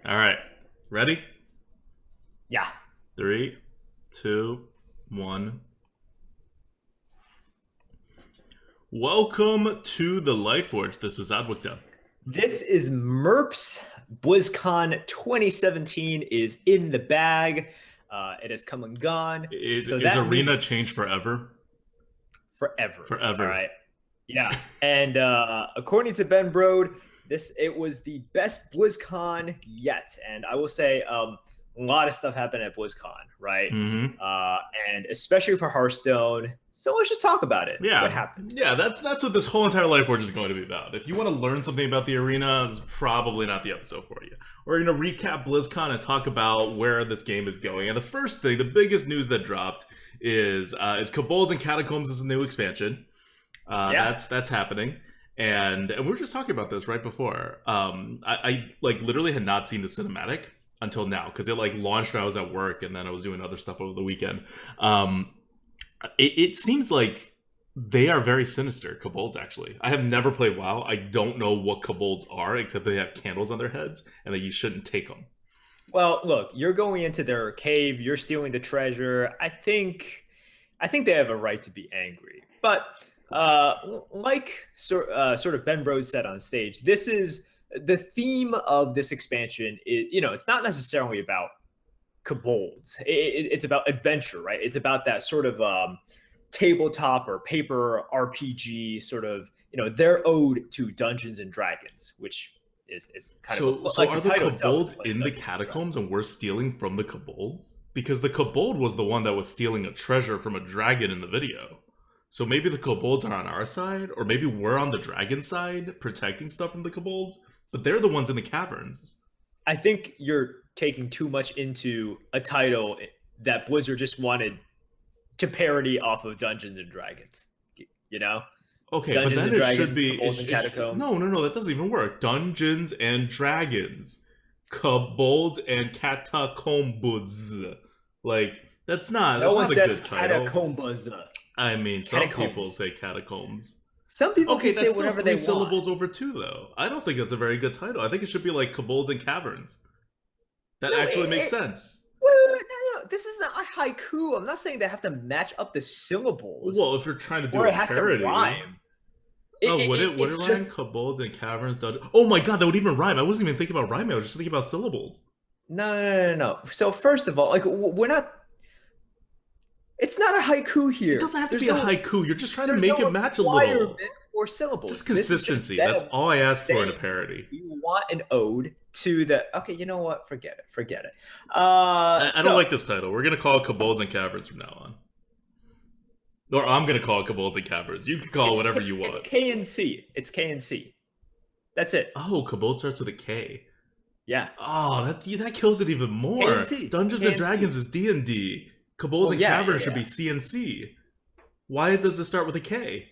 All right. Ready? Yeah. Three, two, one. Welcome to the Lightforge. This is ADWCTA. This is Merps. BlizzCon 2017 is in the bag. It has come and gone. So Is that means Arena changed forever? forever. All Forever. right. Yeah. And according to Ben Brode, it was the best BlizzCon yet. And I will say a lot of stuff happened at BlizzCon, right? Mm-hmm. And especially for Hearthstone. So let's just talk about it. Yeah. What happened? Yeah, that's what this whole entire Lightforge is going to be about. If you want to learn something about the arena, it's probably not the episode for you. We're going to recap BlizzCon and talk about where this game is going. And the first thing, the biggest news that dropped is Kobolds and Catacombs is a new expansion. That's happening. And we were just talking about this right before. I like literally had not seen the cinematic until now because it like launched when I was at work and then I was doing other stuff over the weekend. It seems like they are very sinister, Kobolds, actually. I have never played WoW. I don't know what Kobolds are, except they have candles on their heads, and that you shouldn't take them. Well, look, you're going into their cave, you're stealing the treasure. I think they have a right to be angry. But sort of Ben Brode said on stage, this is the theme of this expansion is, it's not necessarily about Kobolds. It's about adventure, right? It's about that sort of tabletop or paper RPG sort of, their ode to Dungeons and Dragons, which is kind So, of so like are the the title itself Kobolds is like in the Dungeons and catacombs and Dragons. we're stealing from the Kobolds? Because the Kobold was the one that was stealing a treasure from a dragon in the video. So maybe the Kobolds are on our side, or maybe we're on the dragon side protecting stuff from the Kobolds, but they're the ones in the caverns. I think you're taking too much into a title that Blizzard just wanted to parody off of Dungeons and Dragons. You know, Okay, but Dungeons then and it should Dragons, be Kobolds and Catacombs. no, that doesn't even work. Dungeons and Dragons, Kobolds and Catacombs. Like No that's one not a says good title. catacombs. I mean, some people Catacombs. say catacombs. Some people Okay, can say that's still whatever three they want. syllables over two, though. I don't think that's a very good title. I think it should be like Kobolds and Caverns. That No, actually makes sense. no. This is not a haiku. I'm not saying they have to match up the syllables Well, if you're trying to do or a it has parody. to rhyme. Would it It's rhyme? just Kobolds and Caverns, Dungeons. Oh my god, that would even rhyme. I wasn't even thinking about rhyming. I was just thinking about syllables. no. So first of all, like we're not. It's not a haiku It here. doesn't have to There's be a no haiku. You're just trying to there's make no it match a little. requirement for syllables. Just This is just consistency. That's them all I ask for in a saying parody. you want an ode to the. Okay, you know what? Forget it. I don't like this title. We're gonna call it Kobolds and Caverns from now on. Or I'm gonna call it Kobolds and Caverns. You can call it whatever you want. It's K and C. It's K and C. That's it. Oh, Kobold starts with a K. Yeah. Oh, that kills it even more. K&C. Dungeons and Dragons is D&D. Kobolds and Caverns should be CNC. Why does it start with a K?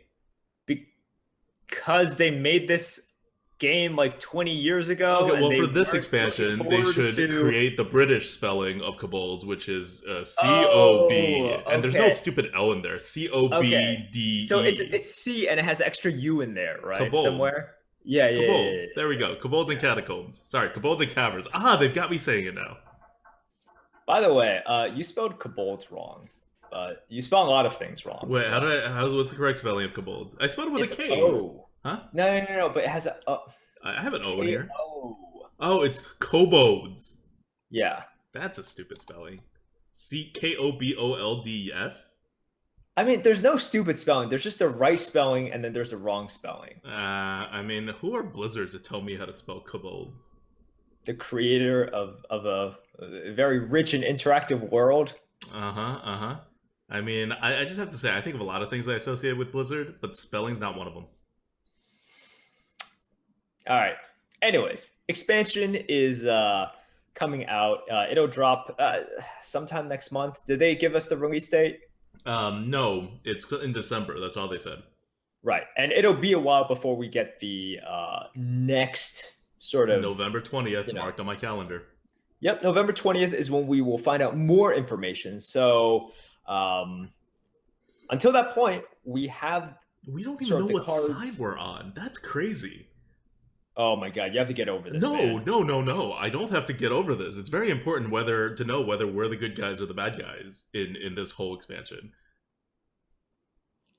Because they made this game like 20 years ago. Okay, well, and for they this weren't expansion, looking they forward should to- create the British spelling of Kobolds, which is C-O-B. Oh, And there's no okay. stupid L in there. C-O-B-D-E. So it's C and it has extra U in there, right? Kobolds. Somewhere. Yeah. Kobolds. There we go. Kobolds and Catacombs. Sorry, Kobolds and Caverns. Ah, they've got me saying it now. By the way, you spelled kobolds wrong. You spelled a lot of things wrong. Wait, so. what's the correct spelling of Kobolds? I spelled it with It's a K. O. Huh? No. But it has a I have an O in here. K-O. Oh, it's Kobolds. Yeah. That's a stupid spelling. Kobolds? I mean, there's no stupid spelling. There's just a right spelling, and then there's a wrong spelling. I mean, who are Blizzard to tell me how to spell Kobolds? The creator of a very rich and interactive world. I mean, I just have to say, I think of a lot of things I associate with Blizzard, but spelling's not one of them. All right. Anyways, expansion is coming out. It'll drop sometime next month. Did they give us the release date? No, it's in December. That's all they said. Right. And it'll be a while before we get the next sort of November 20th, marked on my calendar. Yep, November 20th is when we will find out more information. So until that point, we don't even know what side we're on. That's crazy. Oh my god, you have to get over this, No, man. no, no, no. I don't have to get over this. It's very important to know whether we're the good guys or the bad guys in this whole expansion.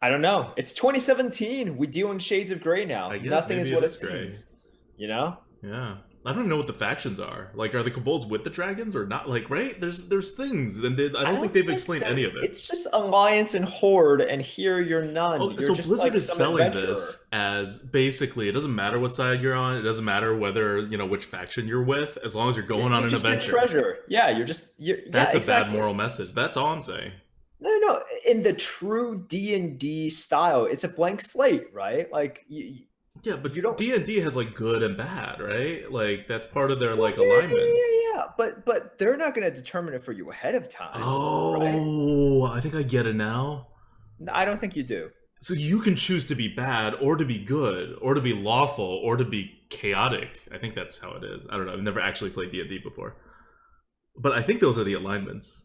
I don't know. It's 2017. We deal in shades of gray I now. guess Nothing is maybe it what it is gray. seems. You know? Yeah. I don't even know what the factions are. Like, are the kobolds with the dragons or not? Like, right? There's things, and I I don't think don't they've think explained that any of it. it's just alliance and horde, and here you're none. Oh, You're so just Blizzard like is some selling adventurer. this as basically it doesn't matter what side you're on. It doesn't matter whether which faction you're with, as long as you're going on You an just get adventure. treasure. Yeah, yeah, That's a bad exactly. moral message. That's all I'm saying. No, no. In the true D&D style, it's a blank slate, right? Like Yeah, you but don't. D&D has like good and bad, right? Like that's part of their Well, like yeah, yeah, alignments. yeah, yeah. But they're not going to determine it for you ahead of time, right? Oh, I think I get it now. I don't think you do. So you can choose to be bad or to be good or to be lawful or to be chaotic. I think that's how it is. I don't know. I've never actually played D&D before. But I think those are the alignments.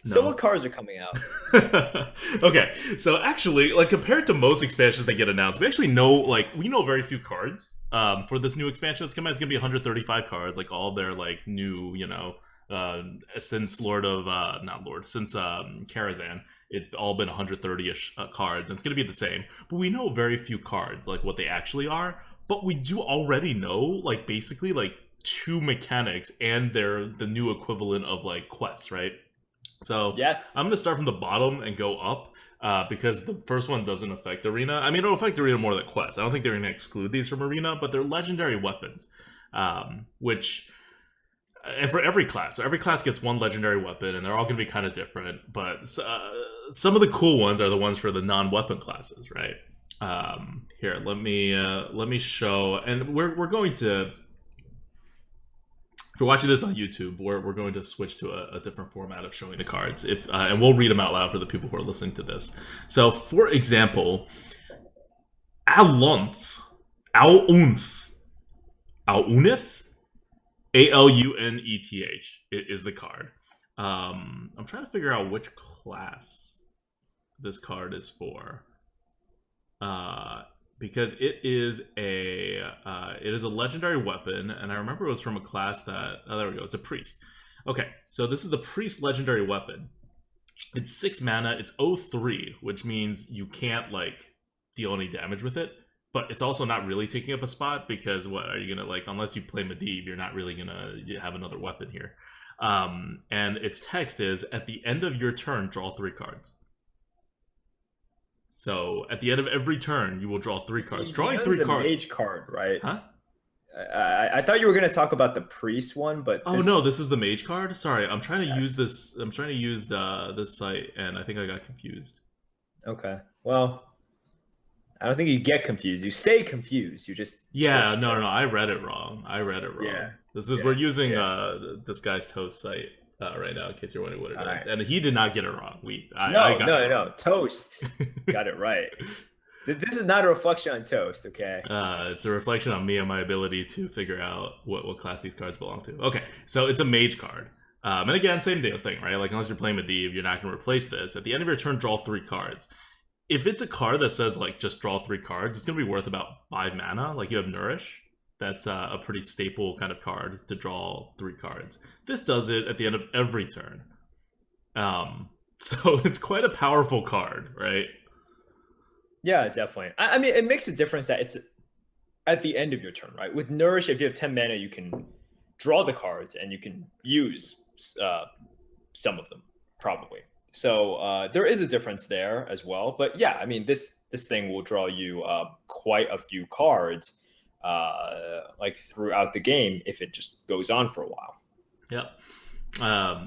So No. what cars are coming out? Okay, so actually, like compared to most expansions that get announced, we actually know we know very few cards. For this new expansion that's coming out, it's gonna be 135 cards, like all their like new, since since Karazhan, it's all been 130ish cards, and it's gonna be the same. But we know very few cards, like what they actually are. But we do already know, like basically, like two mechanics, and they're the new equivalent of like quests, right? So Yes. I'm going to start from the bottom and go up because the first one doesn't affect Arena. I mean, it'll affect Arena more than Quest. I don't think they're going to exclude these from Arena, but they're legendary weapons, which for every class. So every class gets one legendary weapon, and they're all going to be kind of different. But some of the cool ones are the ones for the non-weapon classes, right? Here, let me show, and we're going to. If you're watching this on YouTube, we're going to switch to a different format of showing the cards. And we'll read them out loud for the people who are listening to this. So, for example, Alunth, Alunth, Alunith, Aluneth is the card. I'm trying to figure out which class this card is for. Because it is a legendary weapon, and I remember it was from a class that there we go. It's a priest. Okay, so this is the priest legendary weapon. It's 6 mana. It's 0/3, which means you can't like deal any damage with it. But it's also not really taking up a spot because what are you gonna unless you play Medivh, you're not really gonna have another weapon here. And its text is at the end of your turn, draw 3 cards. So at the end of every turn, you will draw 3 cards. Drawing 3 cards. Mage card, right? Huh? I thought you were going to talk about the priest one, but Oh no, this is the mage card. Sorry, I'm trying to Yes. use this. I'm trying to use this site, and I think I got confused. Okay. Well, I don't think you get confused. You stay confused. You just Yeah, switch no. I read it wrong. Yeah. We're using Yeah. this guy's toast site right now, in case you're wondering what it is. Alright. And he did not get it wrong. I got it wrong. No. Toast got it right. This is not a reflection on Toast, okay? It's a reflection on me and my ability to figure out what class these cards belong to. Okay, so it's a mage card. And again, same thing, right? Like, unless you're playing Medivh, you're not going to replace this. At the end of your turn, draw 3 cards. If it's a card that says, like, just draw 3 cards, it's going to be worth about 5 mana. Like, you have Nourish. That's a pretty staple kind of card to draw 3 cards. This does it at the end of every turn. So it's quite a powerful card, right? Yeah, definitely. I mean, it makes a difference that it's at the end of your turn, right? With Nourish, if you have 10 mana, you can draw the cards and you can use some of them, probably. So there is a difference there as well. But yeah, I mean, this thing will draw you quite a few cards like throughout the game if it just goes on for a while. Yep.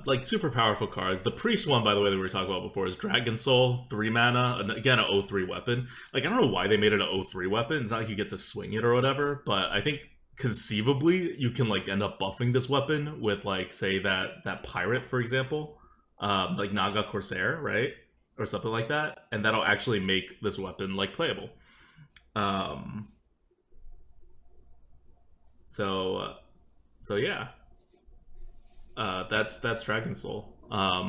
Like super powerful cards. The priest one, by the way, that we were talking about before is Dragon Soul, 3 mana, and again an 0/3 weapon. Like, I don't know why they made it an 0/3 weapon. It's not like you get to swing it or whatever, but I think conceivably you can like end up buffing this weapon with like, say, that pirate, for example, like Naga Corsair, right, or something like that, and that'll actually make this weapon like playable. So yeah. That's Dragon Soul. I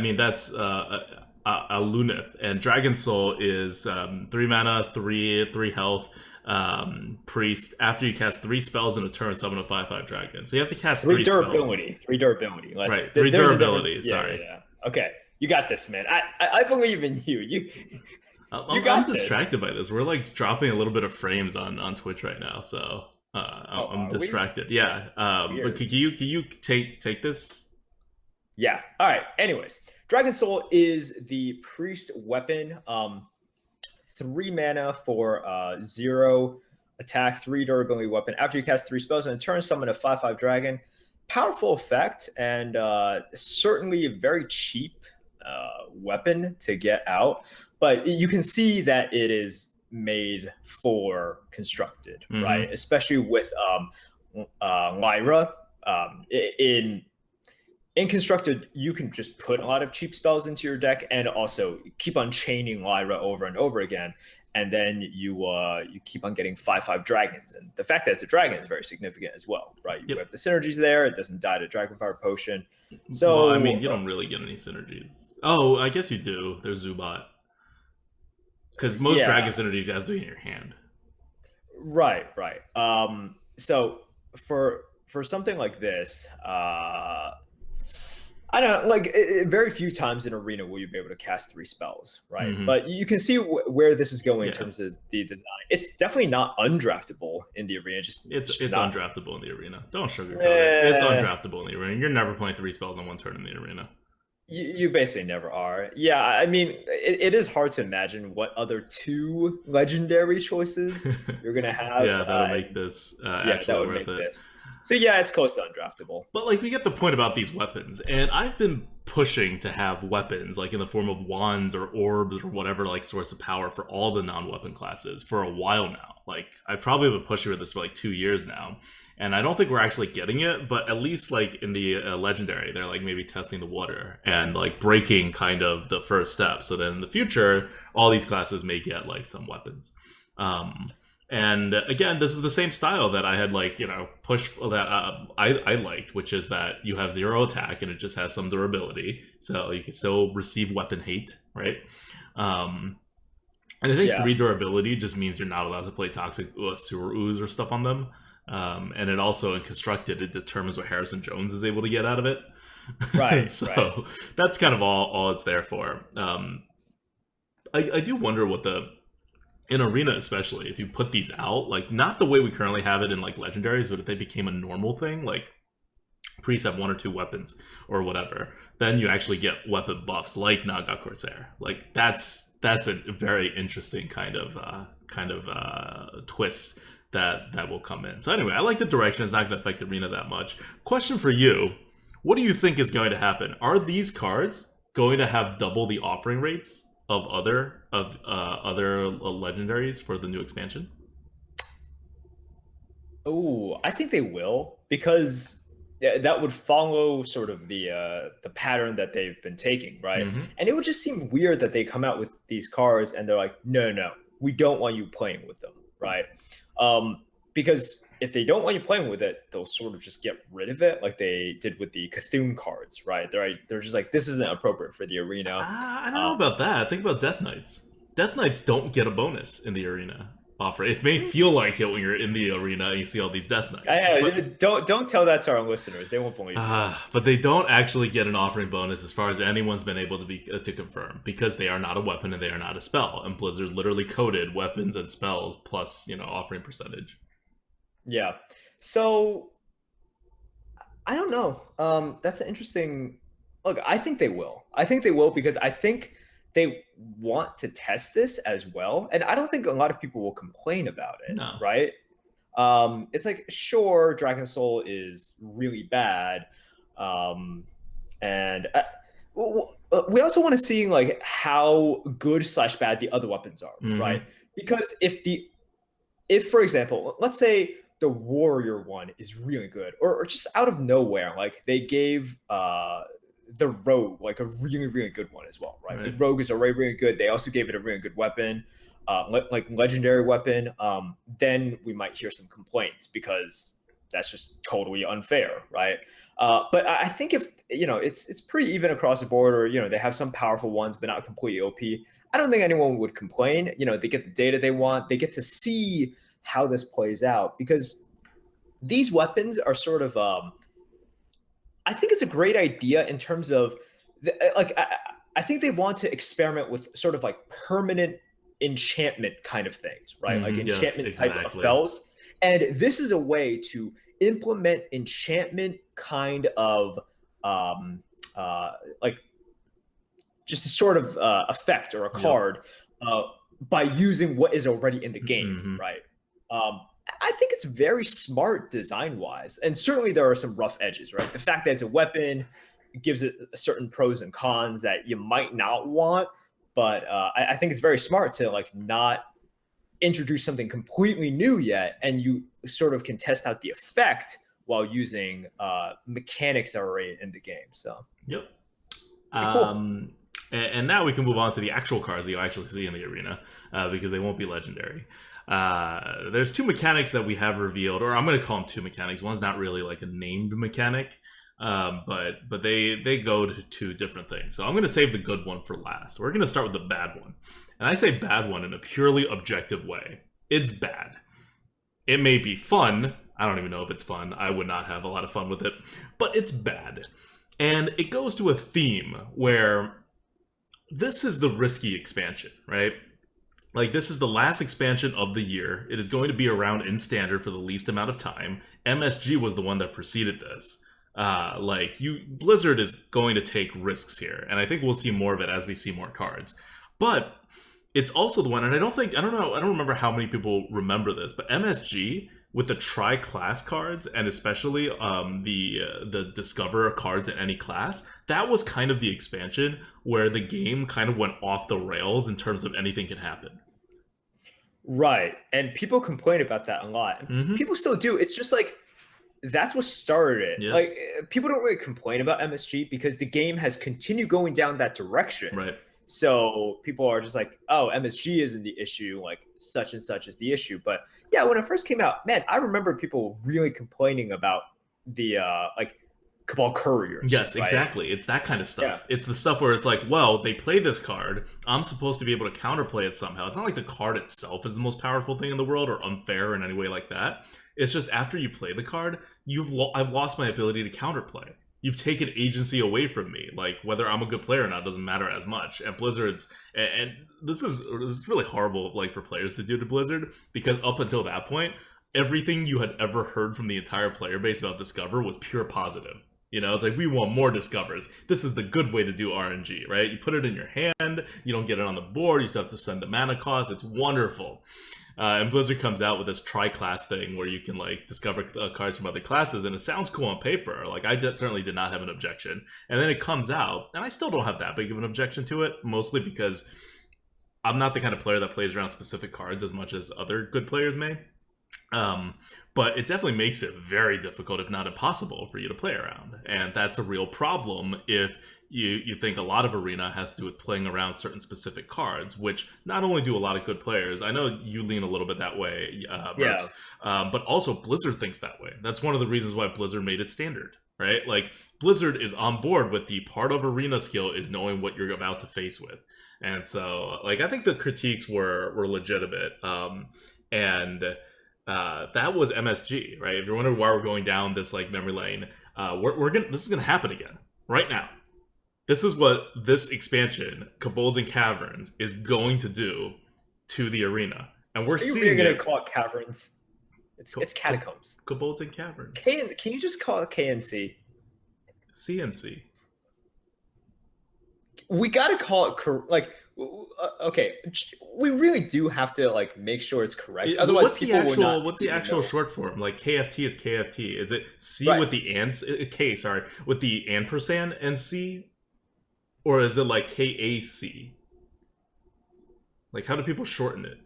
mean, that's a Lunith, and Dragon Soul is 3 mana, 3 health, priest. After you cast 3 spells in a turn, summon a 5/5 dragon. So you have to cast 3 durability. spells. 3 durability. Right, 3 durability. Sorry. Yeah. Okay, you got this, man. I believe in you. I'm distracted by this. We're like dropping a little bit of frames on Twitch right now, so I'm distracted. Yeah. But can you take this? Yeah. All right. Anyways, Dragon Soul is the priest weapon. 3 mana for 0 attack, 3 durability weapon. After you cast 3 spells in a turn, summon a 5/5 dragon. Powerful effect, and certainly a very cheap weapon to get out. But you can see that it is made for constructed, right? Especially with Lyra. In constructed, you can just put a lot of cheap spells into your deck, and also keep on chaining Lyra over and over again, and then you keep on getting 5/5 dragons. And the fact that it's a dragon is very significant as well, right? You have the synergies there. It doesn't die to Dragon Power Potion. So well, I mean, you don't really get any synergies. Oh, I guess you do. There's Zubat. Because most dragon synergies has to be in your hand. Right. So for something like this, I don't know, like very few times in Arena will you be able to cast 3 spells, right? But you can see where this is going in terms of the design. It's definitely not undraftable in the Arena. It's not undraftable in the Arena. Don't sugarcoat it. It's undraftable in the Arena. You're never playing 3 spells on one turn in the Arena. You basically never are. Yeah, I mean, it is hard to imagine what other 2 legendary choices you're gonna have. That'll make this actually worth it. So yeah, it's close to undraftable. But like, we get the point about these weapons, and I've been pushing to have weapons like in the form of wands or orbs or whatever, like source of power for all the non-weapon classes for a while now. Like, I've probably been pushing for this for like 2 years now. And I don't think we're actually getting it, but at least like in the legendary, they're like maybe testing the water and like breaking kind of the first step. So then in the future, all these classes may get like some weapons. And again, this is the same style that I had like, pushed that I liked, which is that you have 0 attack and it just has some durability. So you can still receive weapon hate, right? And I think 3 durability just means you're not allowed to play toxic sewer ooze or stuff on them. And it also, in constructed, it determines what Harrison Jones is able to get out of it. Right. So that's kind of all it's there for. I do wonder what in Arena especially, if you put these out, like not the way we currently have it in like legendaries, but if they became a normal thing, like priests have 1 or 2 weapons or whatever, then you actually get weapon buffs like Naga Corsair. Like that's a very interesting kind of twist that will come in. So anyway, I like the direction. It's not going to affect Arena that much. Question for you: what do you think is going to happen? Are these cards going to have double the offering rates of other legendaries for the new expansion? Oh, I think they will, because that would follow sort of the pattern that they've been taking, right? And it would just seem weird that they come out with these cards and they're like, no, we don't want you playing with them, right? Because if they don't want you playing with it, they'll sort of just get rid of it, like they did with the Cthulhu cards, right? They're just like, this isn't appropriate for the Arena. I don't know about that. Think about Death Knights. Death Knights don't get a bonus in the Arena offer. It may feel like it when you're in the Arena and you see all these Death Knights. Don't tell that to our listeners. They won't believe it. But they don't actually get an offering bonus as far as anyone's been able to confirm, because they are not a weapon and they are not a spell. And Blizzard literally coded weapons and spells plus, offering percentage. Yeah. So I don't know. That's an interesting look. I think they will. Because I think they want to test this as well. And I don't think a lot of people will complain about it. No. Right? It's like, sure, Dragon Soul is really bad. And we also want to see like how good / bad the other weapons are, right? Because if for example, let's say the warrior one is really good, or just out of nowhere, like they gave the rogue like a really, really good one as well, right? The rogue is already really good. They also gave it a really good weapon, like legendary weapon. Then we might hear some complaints, because that's just totally unfair, right? But I think if it's pretty even across the board, or they have some powerful ones, but not completely OP. I don't think anyone would complain. They get the data they want. They get to see how this plays out, because these weapons are sort of. I think it's a great idea in terms of, I think they want to experiment with sort of like permanent enchantment kind of things, right? Like enchantment type of spells. And this is a way to implement enchantment kind of like just a sort of effect or a card by using what is already in the game, right? I think it's very smart design-wise, and certainly there are some rough edges, right? The fact that it's a weapon gives it certain pros and cons that you might not want, but I think it's very smart to like not introduce something completely new yet, and you sort of can test out the effect while using mechanics that are already in the game. So yep. Cool. And now we can move on to the actual cards that you'll actually see in the arena, because they won't be legendary. There's two mechanics that we have revealed, or I'm going to call them two mechanics. One's not really like a named mechanic, but they go to different things. So I'm going to save the good one for last. We're going to start with the bad one. And I say bad one in a purely objective way. It's bad. It may be fun. I don't even know if it's fun. I would not have a lot of fun with it. But it's bad. And it goes to a theme where this is the risky expansion, right? Like, this is the last expansion of the year. It is going to be around in standard for the least amount of time. MSG was the one that preceded this. Blizzard is going to take risks here, and I think we'll see more of it as we see more cards. But it's also the one, and I don't remember how many people remember this, but MSG with the tri-class cards, and especially the Discover cards in any class, that was kind of the expansion where the game kind of went off the rails in terms of anything can happen. Right, and people complain about that a lot. People still do. It's just like, that's what started it. Yeah. Like, people don't really complain about MSG because the game has continued going down that direction. Right. So people are just like, oh, MSG isn't the issue, like such and such is the issue. But yeah, when it first came out, man, I remember people really complaining about the like Cabal Couriers. Yes, right? Exactly. It's that kind of stuff. Yeah. It's the stuff where it's like, well, they play this card. I'm supposed to be able to counterplay it somehow. It's not like the card itself is the most powerful thing in the world or unfair in any way like that. It's just after you play the card, I've lost my ability to counterplay. You've taken agency away from me. Like, whether I'm a good player or not doesn't matter as much. And Blizzard's, and this is really horrible, like, for players to do to Blizzard, because up until that point, everything you had ever heard from the entire player base about Discover was pure positive. It's like, we want more Discovers. This is the good way to do RNG, right? You put it in your hand, you don't get it on the board, you still have to send the mana cost. It's wonderful. And Blizzard comes out with this tri-class thing where you can like discover cards from other classes, and it sounds cool on paper. Like, I certainly did not have an objection. And then it comes out, and I still don't have that big of an objection to it, mostly because I'm not the kind of player that plays around specific cards as much as other good players may. But it definitely makes it very difficult, if not impossible, for you to play around. And that's a real problem if you think a lot of Arena has to do with playing around certain specific cards, which not only do a lot of good players, I know you lean a little bit that way, Merps, but also Blizzard thinks that way. That's one of the reasons why Blizzard made it standard, right? Like, Blizzard is on board with the part of Arena skill is knowing what you're about to face with. And so, like, I think the critiques were legitimate. That was MSG, right? If you're wondering why we're going down this like memory lane, this is gonna happen again right now. This is what this expansion, Kobolds and Caverns, is going to do to the arena, and we're seeing. You're gonna call it Caverns? It's Catacombs. Kobolds and Caverns. Can you just call it KNC? CNC. We gotta call it like. Okay, we really do have to like make sure it's correct. Otherwise, what's the actual short form? Like, KFT is KFT. Is it C right. with the with the ampersand and C, or is it like KAC? Like, how do people shorten it?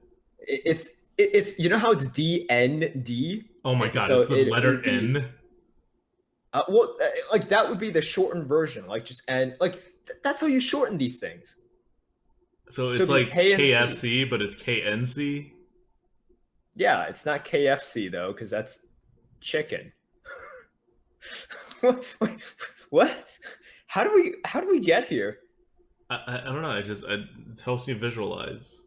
It's you know how it's DND. Oh my god, so it's the letter N. Like, that would be the shortened version. Like, just N. Like, that's how you shorten these things. So it's like KFC, but it's KNC? Yeah, it's not KFC, though, because that's chicken. What? How do we get here? I don't know. It helps me visualize.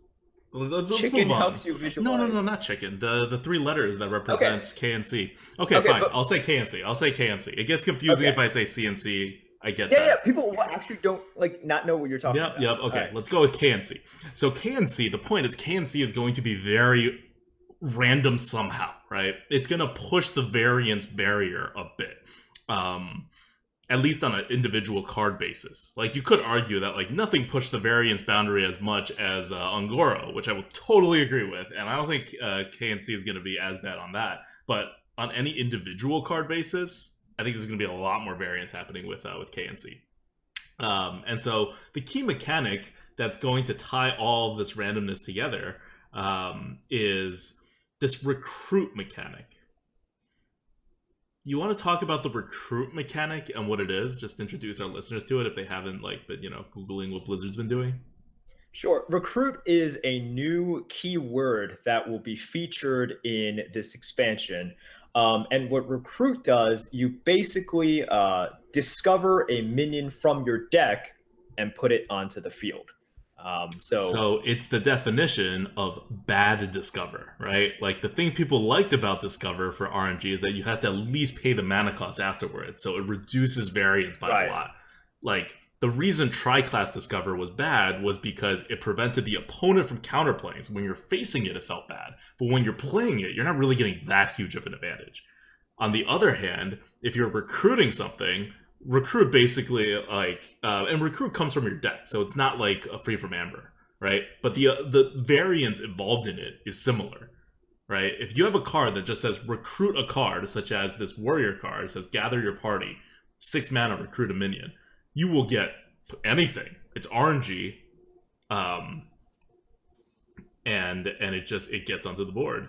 Let's Chicken move on. helps you No, visualize. not chicken. The three letters that Okay. represents K and C. Okay, Okay, fine. but I'll say K and C. I'll say K and C. It gets confusing okay. if I say C and C. I get Yeah, that. people actually don't like not know what you're talking about. Yep. All Okay, right. let's go with K and C. So K and C. The point is K and C is going to be very random somehow, right? It's going to push the variance barrier a bit. At least on an individual card basis. Like, you could argue that, like, nothing pushed the variance boundary as much as Ungoro, which I will totally agree with, and I don't think KNC is going to be as bad on that. But on any individual card basis, I think there's going to be a lot more variance happening with KNC. And so the key mechanic that's going to tie all of this randomness together is this recruit mechanic. You want to talk about the recruit mechanic and what it is? Just introduce our listeners to it if they haven't been Googling what Blizzard's been doing. Sure. Recruit is a new keyword that will be featured in this expansion. And what recruit does, you basically discover a minion from your deck and put it onto the field. So it's the definition of bad discover, right? Like, the thing people liked about discover for RNG is that you have to at least pay the mana cost afterwards, so it reduces variance by a lot. Like, the reason tri-class discover was bad was because it prevented the opponent from counterplaying. So when you're facing it, it felt bad, but when you're playing it, you're not really getting that huge of an advantage. On the other hand, if you're recruiting something, recruit basically and recruit comes from your deck, so it's not like a free from amber, right? But the variance involved in it is similar, right? If you have a card that just says recruit a card, such as this warrior card, it says gather your party, 6 mana, recruit a minion, you will get anything. It's RNG, and it gets onto the board.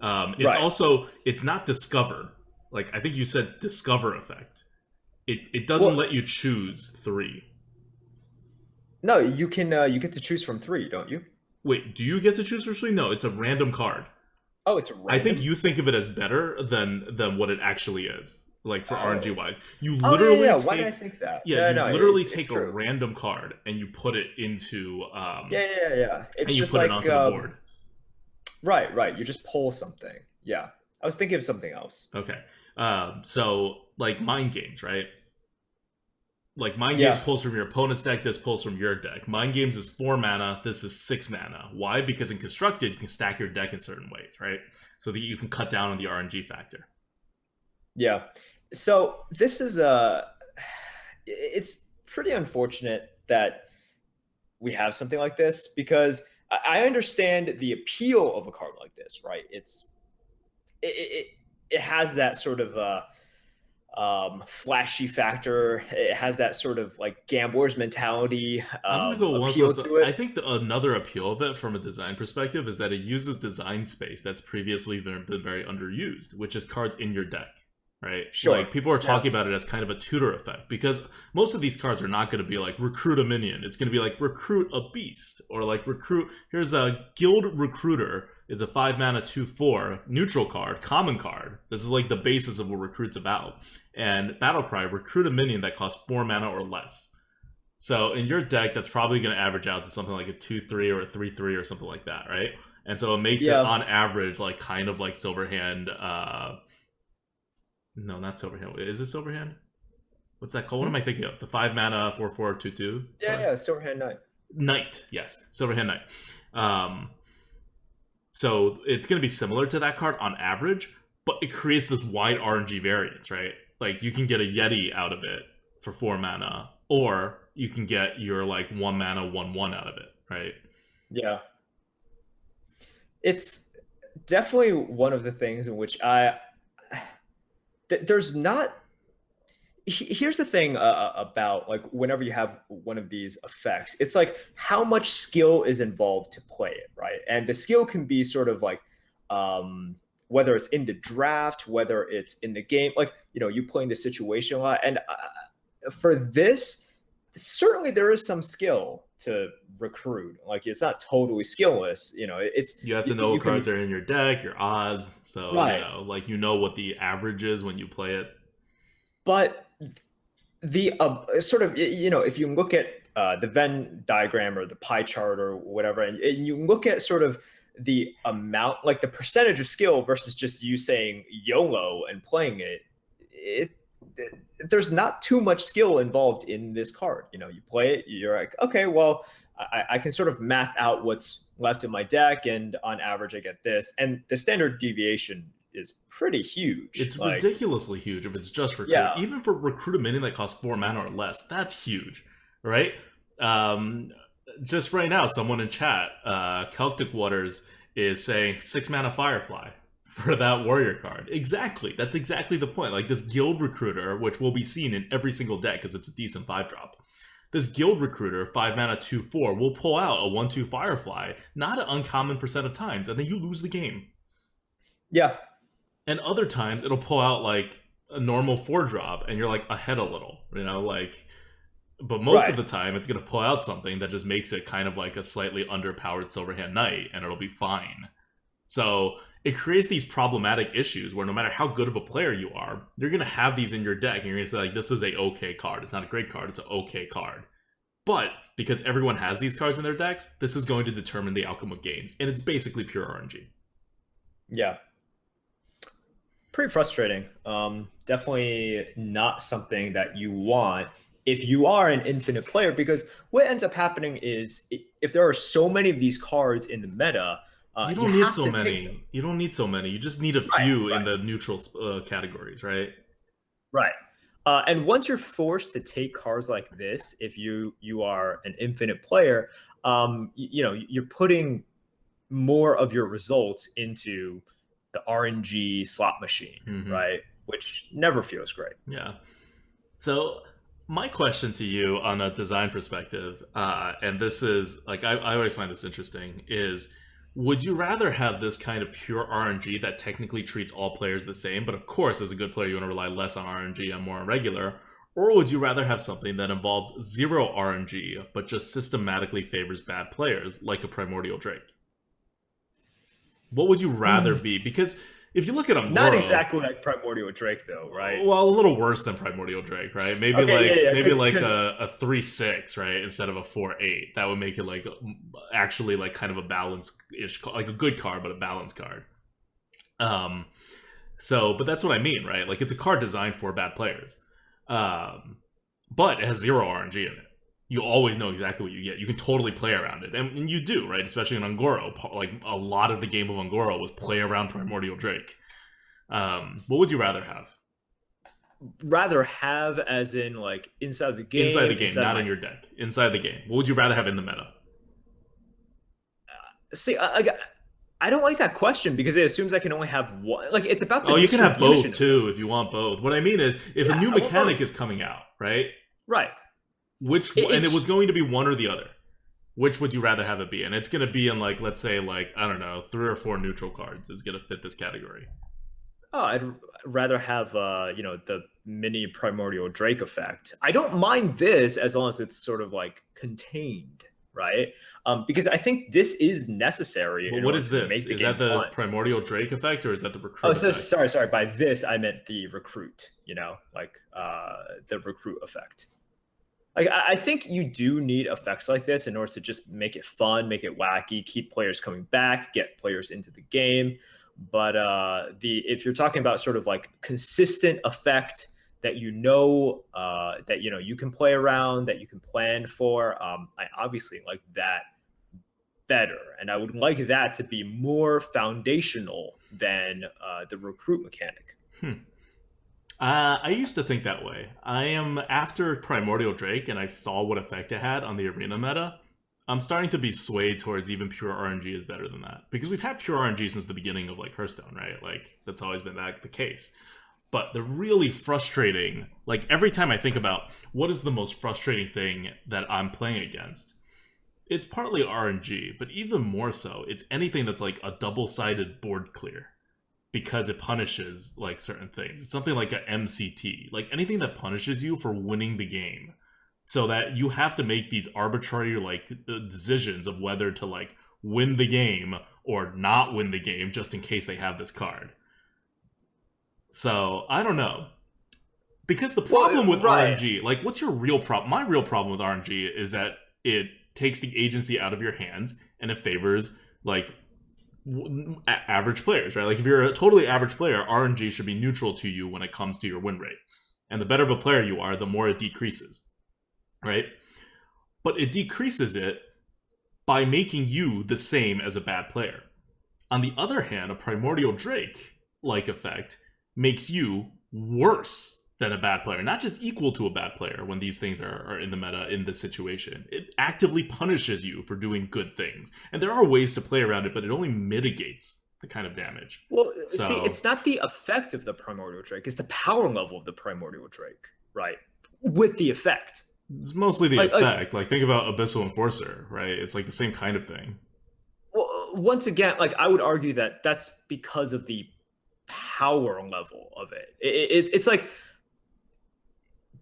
It's not discover. Like, I think you said discover effect. It doesn't let you choose 3. No, you can you get to choose from 3, don't you? Wait, do you get to choose from 3? No, it's a random card. Oh, it's a random? I think you think of it as better than what it actually is. Like, for RNG wise, you literally why did I think that? Yeah, you literally take a random card and you put it into It's and you just put like, it onto the board. Right. You just pull something. Yeah, I was thinking of something else. Okay, so like mind games, right? Like, Mind Games pulls from your opponent's deck, this pulls from your deck. Mind Games is 4 mana, this is 6 mana. Why? Because in Constructed, you can stack your deck in certain ways, right? So that you can cut down on the RNG factor. Yeah. So this is it's pretty unfortunate that we have something like this, because I understand the appeal of a card like this, right? It has that sort of flashy factor. It has that sort of like gambler's mentality I'm gonna go appeal to it. I think another appeal of it from a design perspective is that it uses design space that's previously been very underused, which is cards in your deck, right? Sure. Like, people are talking about it as kind of a tutor effect, because most of these cards are not going to be like recruit a minion. It's going to be like recruit a beast, or like here's a Guild Recruiter, is a 5 mana 2/4 neutral card, common card. This is like the basis of what recruit's about. And Battlecry, recruit a minion that costs 4 mana or less. So in your deck, that's probably going to average out to something like a 2/3 or a 3/3 or something like that, right? And so it makes it on average like kind of like Silverhand. No, not Silverhand. Is it Silverhand? What's that called? What am I thinking of? The 5 mana 4/4 2/2. Yeah, Silverhand Knight. Knight, yes, Silverhand Knight. So it's going to be similar to that card on average, but it creates this wide RNG variance, right? Like, you can get a Yeti out of it for 4 mana, or you can get your like 1 mana 1/1 out of it, right? Yeah. It's definitely one of the things in which there's not. Here's the thing about, like, whenever you have one of these effects, it's like how much skill is involved to play it, right? And the skill can be sort of like whether it's in the draft, whether it's in the game, like, you playing the situation a lot. And for this, certainly there is some skill to recruit. Like it's not totally skillless. It's You have to know you what can cards are in your deck, your odds, so right, like what the average is when you play it. but the sort of if you look at the Venn diagram or the pie chart or whatever, and you look at sort of the amount, like the percentage of skill versus just you saying YOLO and playing it, there's not too much skill involved in this card. You play it, you're like, okay, well, I can sort of math out what's left in my deck, and on average, I get this, and the standard deviation is pretty huge. It's Like, ridiculously huge if it's just recruit. yeah, Even for recruit a minion that costs 4 mana or less, that's huge, right? Um, just right now, someone in chat, Celtic Waters, is saying 6 mana Firefly for that warrior card. Exactly. That's exactly the point. Like this guild recruiter, which will be seen in every single deck because it's a decent 5-drop. This guild recruiter, 5 mana 2/4, will pull out a 1/2 Firefly, not an uncommon percent of times, and then you lose the game. yeah. And other times it'll pull out like a normal 4-drop and you're like ahead a little, but most Right. of the time it's going to pull out something that just makes it kind of like a slightly underpowered Silverhand Knight and it'll be fine. So it creates these problematic issues where no matter how good of a player you are, you're going to have these in your deck and you're going to say like, this is a okay card. It's not a great card, it's an okay card. But because everyone has these cards in their decks, this is going to determine the outcome of games. And it's basically pure RNG. Yeah. Pretty frustrating. Definitely not something that you want if you are an infinite player, because what ends up happening is if there are so many of these cards in the meta, you don't need so many. You don't need so many. You just need a few in the neutral categories, right? Right. And once you're forced to take cards like this, if you are an infinite player, you're putting more of your results into the RNG slot machine, right? Which never feels great. Yeah. So my question to you on a design perspective, and this is like I always find this interesting, is would you rather have this kind of pure RNG that technically treats all players the same, but of course as a good player you want to rely less on RNG and more on regular, or would you rather have something that involves zero RNG but just systematically favors bad players like a Primordial Drake? What would you rather be? Because if you look at Ungoro, not exactly like Primordial Drake, though, right? Well, a little worse than Primordial Drake, right? Maybe a 3/6, right, instead of a 4/8. That would make it like actually like kind of a balanced-ish, like a good card, but a balanced card. But that's what I mean, right? Like it's a card designed for bad players, but it has zero RNG in it. You always know exactly what you get. You can totally play around it. And you do, right? Especially in Ungoro. Like, a lot of the game of Ungoro was play around Primordial Drake. What would you rather have? Rather have as in, like, inside the game? Inside the game, not in your deck. Inside the game. What would you rather have in the meta? See, I don't like that question because it assumes I can only have one. Like, it's about the you can have both, too, if you want both. What I mean is, if a new mechanic is coming out, right? Right. And it was going to be one or the other. Which would you rather have it be? And it's going to be in, like, let's say, like, I don't know, 3 or 4 neutral cards is going to fit this category. Oh, I'd rather have, the mini Primordial Drake effect. I don't mind this as long as it's sort of, like, contained, right? Because I think this is necessary. Well, what is this? Is that the Primordial Drake effect, or is that the recruit effect? Sorry. By this, I meant the recruit, the recruit effect. Like, I think you do need effects like this in order to just make it fun, make it wacky, keep players coming back, get players into the game. But if you're talking about sort of like consistent effect that you can play around, that you can plan for, I obviously like that better, and I would like that to be more foundational than the recruit mechanic. I used to think that way. I am after Primordial Drake, and I saw what effect it had on the arena meta. I'm starting to be swayed towards even pure RNG is better than that, because we've had pure RNG since the beginning of like Hearthstone, right? Like that's always been the case. But the really frustrating, like every time I think about what is the most frustrating thing that I'm playing against, it's partly RNG, but even more so, it's anything that's like a double-sided board clear, because it punishes like certain things. It's something like a MCT, like anything that punishes you for winning the game so that you have to make these arbitrary like decisions of whether to like win the game or not win the game just in case they have this card. So I don't know, because the problem with RNG, like, what's your real problem? My real problem with RNG is that it takes the agency out of your hands and it favors like average players, right? Like if you're a totally average player, RNG should be neutral to you when it comes to your win rate. And the better of a player you are, the more it decreases, right? But it decreases it by making you the same as a bad player. On the other hand, a Primordial Drake-like effect makes you worse than a bad player, not just equal to a bad player when these things are in the meta, in this situation. It actively punishes you for doing good things. And there are ways to play around it, but it only mitigates the kind of damage. Well, see, it's not the effect of the Primordial Drake, it's the power level of the Primordial Drake, right? With the effect. It's mostly the effect. Like, think about Abyssal Enforcer, right? It's like the same kind of thing. Well, once again, like, I would argue that that's because of the power level of it. It's like,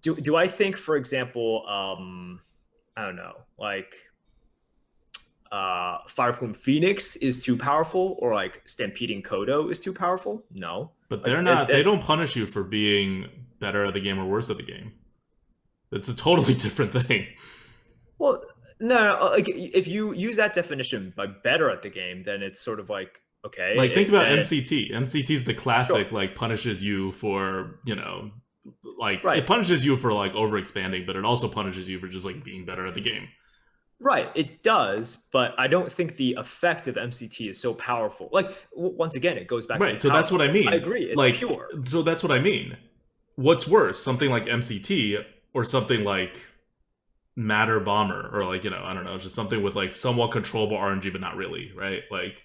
do I think, for example, I don't know, like Fireplume Phoenix is too powerful, or like Stampeding Kodo is too powerful? No. But they're not, they don't punish you for being better at the game or worse at the game. It's a totally different thing. Well, no, like if you use that definition by better at the game, then it's sort of like, okay. Like, think about MCT. MCT's the classic, like, punishes you for, you know, like, it punishes you for like overexpanding, but it also punishes you for just like being better at the game. Right, it does, but I don't think the effect of MCT is so powerful. Like, once again, it goes back to so that's what I mean. I agree, it's like, pure. So that's what I mean. What's worse, something like MCT or something like Matter Bomber, or like, you know, I don't know, just something with like somewhat controllable RNG, but not really, right? Like,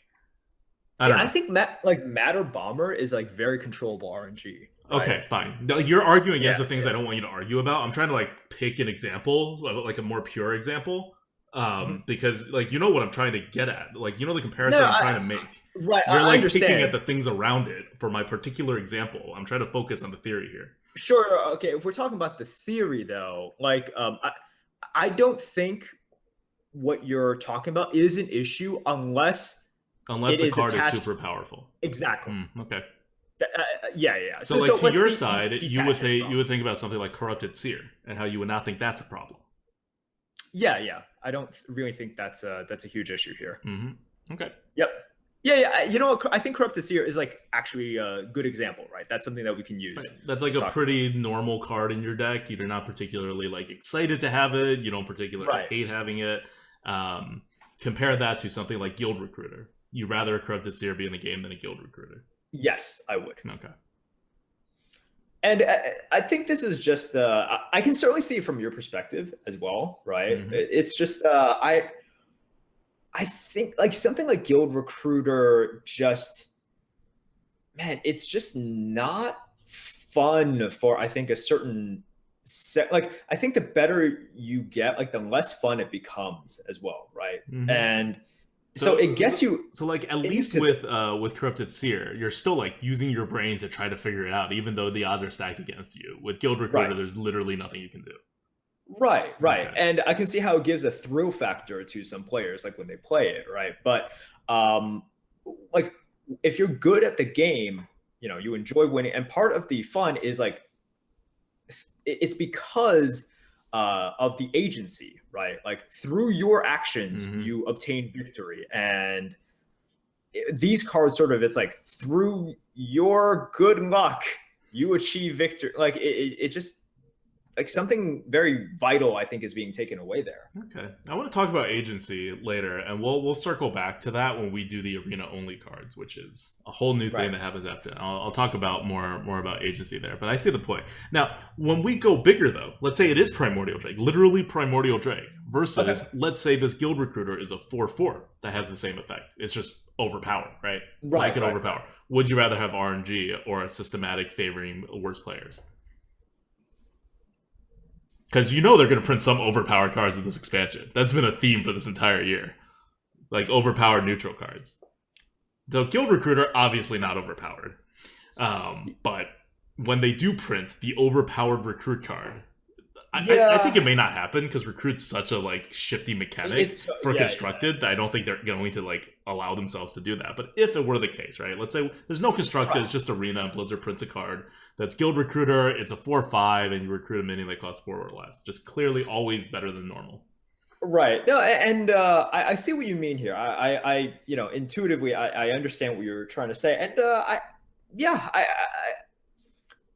I think Matter Bomber is like very controllable RNG. Right? Okay, fine. Like, you're arguing against the things I don't want you to argue about. I'm trying to like pick an example, like a more pure example, because like, you know what I'm trying to get at. Like, you know the comparison I'm trying to make. Right, you're like understand. picking at the things around it for my particular example. I'm trying to focus on the theory here. Sure. Okay. If we're talking about the theory, though, like, I don't think what you're talking about is an issue unless the card is super powerful. Exactly. Okay. Yeah. So like, to your side, you would think about something like Corrupted Seer and how you would not think that's a problem. Yeah. I don't really think that's a huge issue here. Okay. Yep. Yeah. You know, I think Corrupted Seer is like actually a good example, right? That's something that we can use. Right. That's like a pretty normal card in your deck. You're not particularly like excited to have it. You don't particularly hate having it. Compare that to something like Guild Recruiter. You'd rather a Corrupted Seer be in the game than a Guild Recruiter. Yes, I would. Okay. And I think this is just, I can certainly see it from your perspective as well, right? It's just, I think like something like Guild Recruiter just, man, it's just not fun for, I think, a certain set. Like, I think the better you get, like, the less fun it becomes as well, right? And so it gets you. So like, at least with Corrupted Seer, you're still like using your brain to try to figure it out, even though the odds are stacked against you. With Guild Recruiter, there's literally nothing you can do. Right. Okay. And I can see how it gives a thrill factor to some players, like when they play it, right? But like, if you're good at the game, you know, you enjoy winning, and part of the fun is like, it's because of the agency, right? Like, through your actions, you obtain victory. And these cards sort of, it's like, through your good luck, you achieve victory. Like, it just, like, something very vital, I think, is being taken away there. Okay. I want to talk about agency later, and we'll circle back to that when we do the arena only cards, which is a whole new thing that happens after. I'll talk about more about agency there, but I see the point. Now, when we go bigger, though, let's say it is Primordial Drake, literally Primordial Drake, versus let's say this Guild Recruiter is a 4/4 that has the same effect. It's just overpowered, right? Overpower. Would you rather have RNG or a systematic favoring worse players? Because you know they're going to print some overpowered cards in this expansion. That's been a theme for this entire year. Like, overpowered neutral cards. So Guild Recruiter, obviously not overpowered. But when they do print the overpowered recruit card, I think it may not happen because Recruit's such a like shifty mechanic for Constructed that I don't think they're going to like allow themselves to do that. But if it were the case, right? Let's say there's no Constructed, it's just Arena, and Blizzard prints a card that's Guild Recruiter, it's a 4/5, and you recruit a minion that costs 4 or less. Just clearly always better than normal. Right. No, and I see what you mean here. I you know, intuitively I understand what you're trying to say. And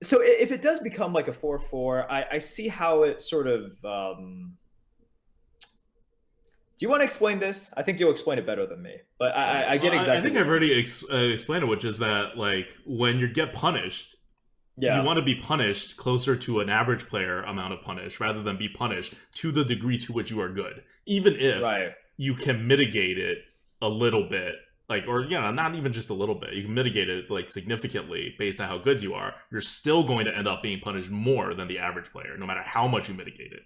so if it does become like a 4/4, I see how it sort of do you want to explain this? I think you'll explain it better than me. But I get exactly. I think I've already explained it, which is that like when you get punished, you want to be punished closer to an average player amount of punish rather than be punished to the degree to which you are good. Even if you can mitigate it a little bit, like, or, you know, not even just a little bit, you can mitigate it like significantly based on how good you are, you're still going to end up being punished more than the average player, no matter how much you mitigate it.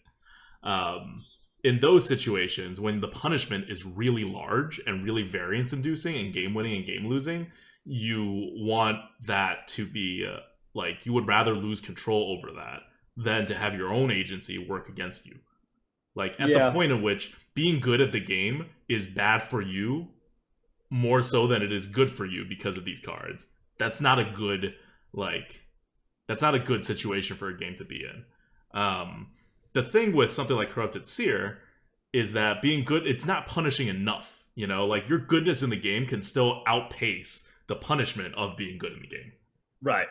In those situations, when the punishment is really large and really variance-inducing and game-winning and game-losing, you want that to be... like, you would rather lose control over that than to have your own agency work against you. Like, at the point in which being good at the game is bad for you more so than it is good for you because of these cards. That's not a good, like, that's not a good situation for a game to be in. The thing with something like Corrupted Seer is that being good, it's not punishing enough. You know, like, your goodness in the game can still outpace the punishment of being good in the game. Right.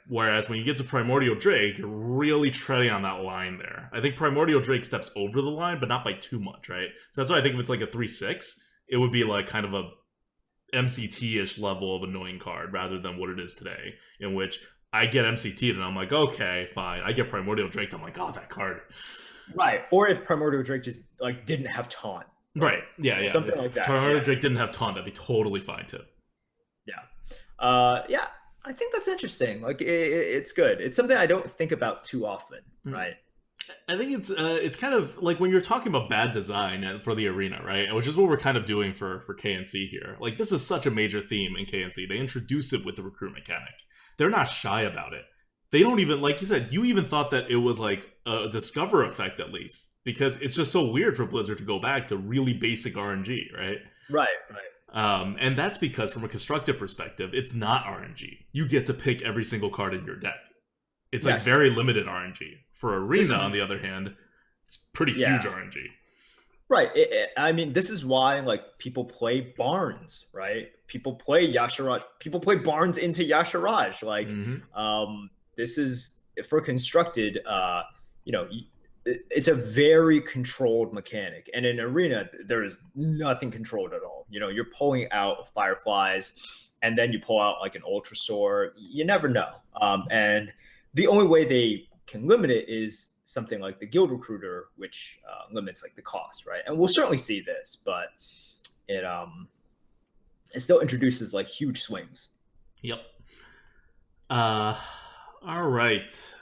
Whereas when you get to Primordial Drake, you're really treading on that line there. I think Primordial Drake steps over the line, but not by too much, right? So that's why I think if it's like a 3/6, it would be like kind of a MCT-ish level of annoying card rather than what it is today, in which I get MCT'd and I'm like, okay, fine. I get Primordial Drake, I'm like, oh, that card. Right. Or if Primordial Drake just like didn't have taunt. Right. Yeah. Something like that. Primordial Drake didn't have taunt, that'd be totally fine too. Yeah. I think that's interesting. Like, it's good. It's something I don't think about too often, right? I think it's kind of like when you're talking about bad design for the arena, right? Which is what we're kind of doing for KNC here. Like, this is such a major theme in KNC. They introduce it with the recruit mechanic. They're not shy about it. They don't even, like you said, you even thought that it was like a Discover effect at least, because it's just so weird for Blizzard to go back to really basic RNG, right? Right. And that's because from a constructive perspective, it's not RNG. You get to pick every single card in your deck. It's like very limited RNG. For Arena, on the other hand, it's pretty huge RNG. Right. I mean, this is why like people play Barnes, right? People play Yasharaj. People play Barnes into Yasharaj. Like, this is for Constructed. You know, it's a very controlled mechanic, and in Arena there is nothing controlled at all. You know, you're pulling out Fireflies, and then you pull out like an Ultra Sword. You never know. And the only way they can limit it is something like the Guild Recruiter, which limits like the cost, right? And we'll certainly see this, but it still introduces like huge swings. Yep. All right.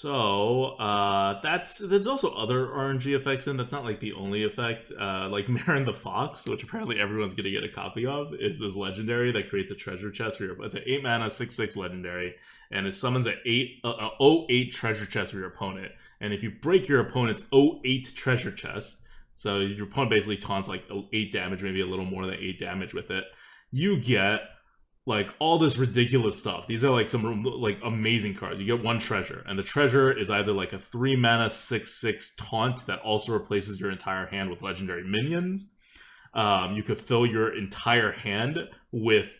So there's also other RNG effects in. That's not like the only effect. Like Marin the Fox, which apparently everyone's gonna get a copy of, is this legendary that creates a treasure chest for your. It's an 8 mana 6/6 legendary, and it summons an 08 treasure chest for your opponent. And if you break your opponent's 08 treasure chest, so your opponent basically taunts like 8 damage, maybe a little more than 8 damage with it, you get like all this ridiculous stuff. These are like some like amazing cards. You get one treasure, and the treasure is either like a 3 mana 6/6 taunt that also replaces your entire hand with legendary minions. You could fill your entire hand with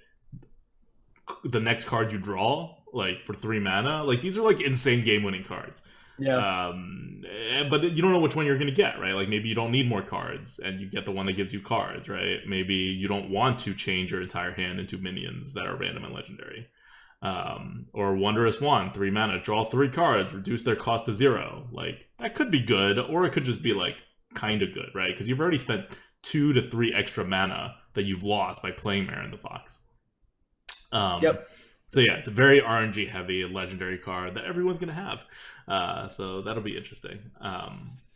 the next card you draw, like for 3 mana. Like, these are like insane game-winning cards. Yeah. But you don't know which one you're going to get, right? Like, maybe you don't need more cards and you get the one that gives you cards, right? Maybe you don't want to change your entire hand into minions that are random and legendary. Or Wondrous Wand, 3 mana, draw 3 cards, reduce their cost to 0. Like, that could be good, or it could just be like kind of good, right? Because you've already spent 2 to 3 extra mana that you've lost by playing Marin the Fox. Yep. So yeah, it's a very RNG heavy legendary card that everyone's going to have. So that'll be interesting.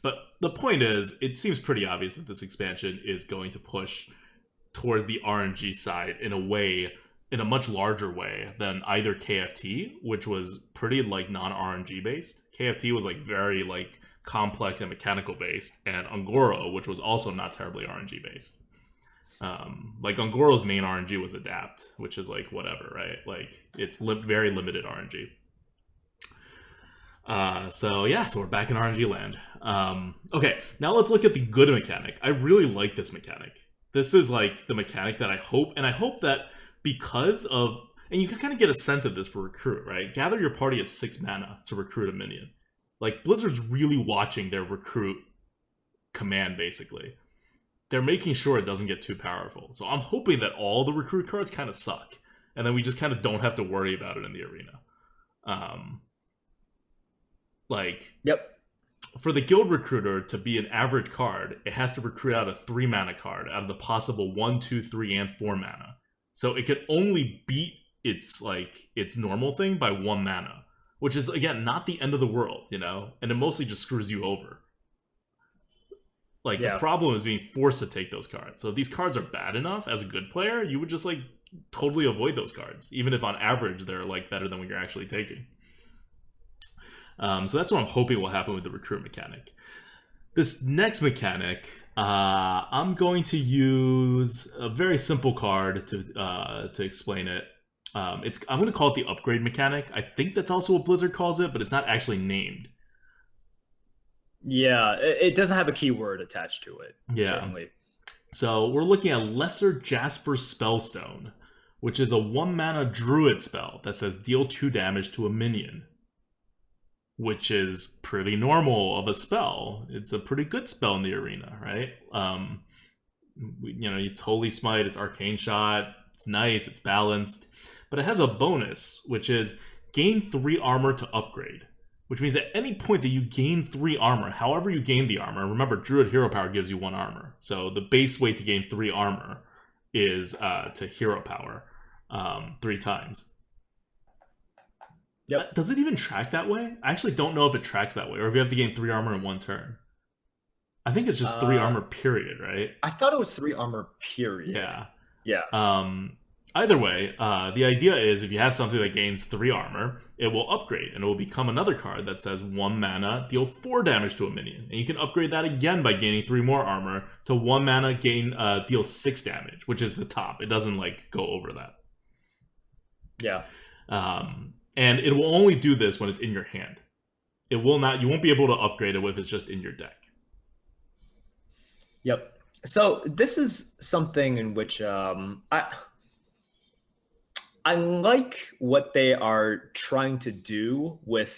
But the point is, it seems pretty obvious that this expansion is going to push towards the RNG side in a way in a much larger way than either KFT, which was pretty like non-RNG based. KFT was like very like complex and mechanical based, and Ungoro, which was also not terribly RNG based. Like Ungoro's main RNG was adapt, which is like whatever, right? Like it's very limited RNG. So we're back in RNG land. Okay, now let's look at the good mechanic. I really like this mechanic. This is like the mechanic that I hope that because of, and you can kind of get a sense of this for recruit, right? Gather your party at 6 mana to recruit a minion. Like Blizzard's really watching their recruit command, basically. They're making sure it doesn't get too powerful. So I'm hoping that all the recruit cards kind of suck, and then we just kind of don't have to worry about it in the arena. Yep. For the guild recruiter to be an average card, it has to recruit out a 3 mana card out of the possible 1, 2, 3, and 4 mana. So it could only beat its normal thing by 1 mana, which is again not the end of the world, you know, and it mostly just screws you over. The problem is being forced to take those cards. So if these cards are bad enough as a good player, you would just like totally avoid those cards, even if on average they're like better than what you're actually taking. So that's what I'm hoping will happen with the recruit mechanic. This next mechanic, I'm going to use a very simple card to explain it. I'm going to call it the upgrade mechanic. I think that's also what Blizzard calls it, but it's not actually named. Yeah, it doesn't have a keyword attached to it. Yeah. Certainly. So we're looking at Lesser Jasper Spellstone, which is a 1 mana druid spell that says deal 2 damage to a minion, which is pretty normal of a spell. It's a pretty good spell in the arena, right? It's Holy Smite, it's Arcane Shot, it's nice, it's balanced, but it has a bonus, which is gain 3 armor to upgrade, which means at any point that you gain 3 armor, however you gain the armor, remember Druid Hero Power gives you 1 armor, so the base way to gain 3 armor is to Hero Power 3 times. Yep. Does it even track that way? I actually don't know if it tracks that way, or if you have to gain 3 armor in 1 turn. I think it's just 3 armor period, right? I thought it was 3 armor period. Yeah. Either way, the idea is if you have something that gains 3 armor, it will upgrade, and it will become another card that says 1 mana, deal 4 damage to a minion. And you can upgrade that again by gaining 3 more armor to 1 mana, deal 6 damage, which is the top. It doesn't go over that. Yeah. And it will only do this when it's in your hand. It will not. You won't be able to upgrade it if it's just in your deck. Yep. So this is something in which I like what they are trying to do with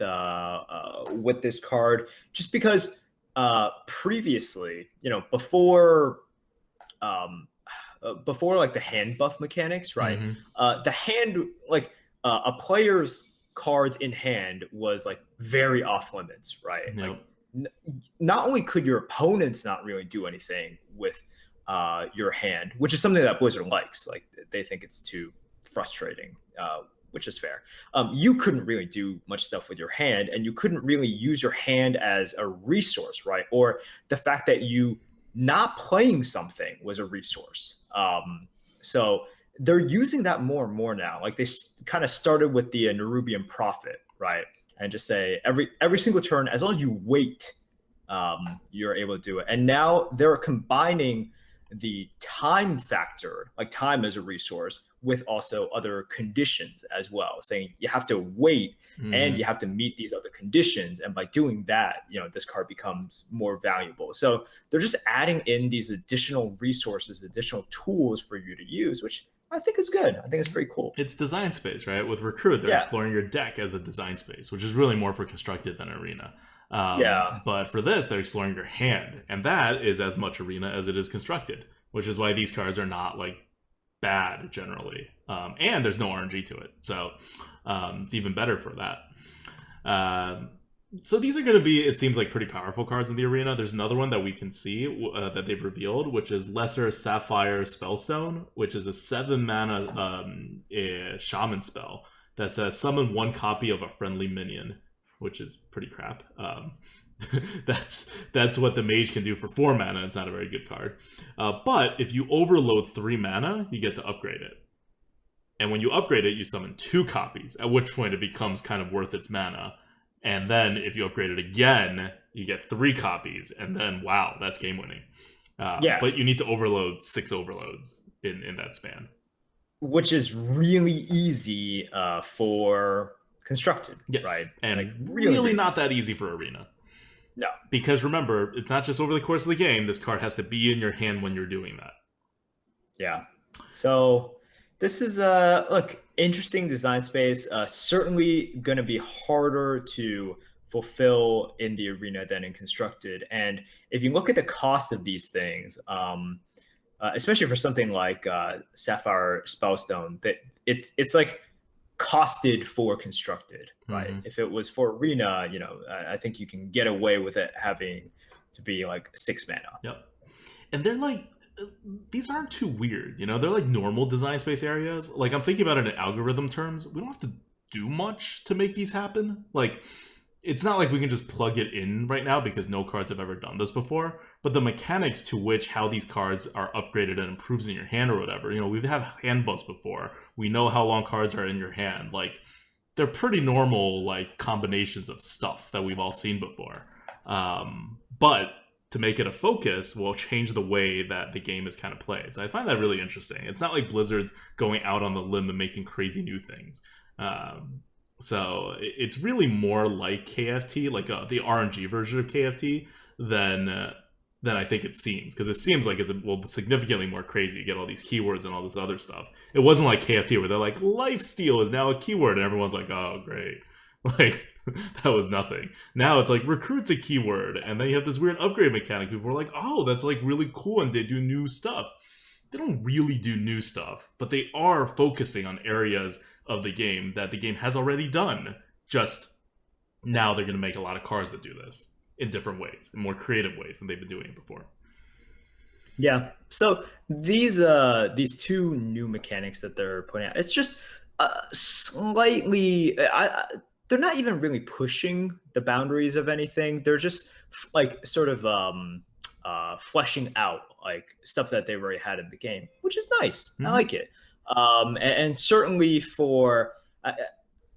this card, just because previously, before the hand buff mechanics, right? Mm-hmm. The hand a player's cards in hand was very off limits, right? Yep. Not only could your opponents not really do anything with your hand, which is something that Blizzard likes. They think it's too frustrating, which is fair. You couldn't really do much stuff with your hand, and you couldn't really use your hand as a resource, right? Or the fact that you not playing something was a resource. So they're using that more and more now. They kind of started with the Nerubian Prophet, right? And just say every single turn, as long as you wait, you're able to do it. And now they're combining the time factor, time as a resource, with also other conditions as well, saying you have to wait and you have to meet these other conditions. And by doing that, this card becomes more valuable. So they're just adding in these additional resources, additional tools for you to use, which I think is good. I think it's pretty cool. It's design space, right? With Recruit, they're exploring your deck as a design space, which is really more for Constructed than Arena. But for this, they're exploring your hand, and that is as much Arena as it is Constructed, which is why these cards are not bad generally, and there's no RNG to it, so it's even better for that. So these are going to be, it seems pretty powerful cards in the arena. There's another one that we can see that they've revealed, which is Lesser Sapphire Spellstone, which is a 7 mana shaman spell that says summon 1 copy of a friendly minion, which is pretty crap. That's what the mage can do for 4 mana. It's not a very good card. But if you overload 3 mana, you get to upgrade it. And when you upgrade it, you summon 2 copies, at which point it becomes kind of worth its mana. And then if you upgrade it again, you get 3 copies, and then wow, that's game winning. But you need to overload 6 overloads in that span, which is really easy for constructed, yes, right? and like, really not that easy for arena. No, because remember, it's not just over the course of the game. This card has to be in your hand when you're doing that. Yeah. So this is look, interesting design space. Certainly going to be harder to fulfill in the arena than in constructed. And if you look at the cost of these things, especially for something like Sapphire Spellstone, that it's like costed for constructed, right? Mm-hmm. If it was for arena, you know, I think you can get away with it having to be like 6 mana. Yep. And they're like, these aren't too weird, you know? They're like normal design space areas. Like, I'm thinking about it in algorithm terms. We don't have to do much to make these happen. Like, it's not like we can just plug it in right now because no cards have ever done this before. But the mechanics to which how these cards are upgraded and improves in your hand or whatever, you know, we've had hand buffs before. We know how long cards are in your hand. Like, they're pretty normal, like, combinations of stuff that we've all seen before. But to make it a focus will change the way that the game is kind of played. So I find that really interesting. It's not like Blizzard's going out on the limb and making crazy new things. So it's really more like KFT, like the RNG version of KFT, than I think it seems. Because it seems like it's significantly more crazy. You get all these keywords and all this other stuff. It wasn't like KFT where they're like, lifesteal is now a keyword, and everyone's like, oh, great. Like, that was nothing. Now it's like, recruit's a keyword, and then you have this weird upgrade mechanic. People are like, oh, that's like really cool, and they do new stuff. They don't really do new stuff, but they are focusing on areas of the game that the game has already done. Just now they're going to make a lot of cards that do this in different ways, in more creative ways than they've been doing it before. Yeah. So these 2 new mechanics that they're putting out, it's just slightly. They're not even really pushing the boundaries of anything. They're just like sort of fleshing out like stuff that they've already had in the game, which is nice. Mm-hmm. I like it. And certainly for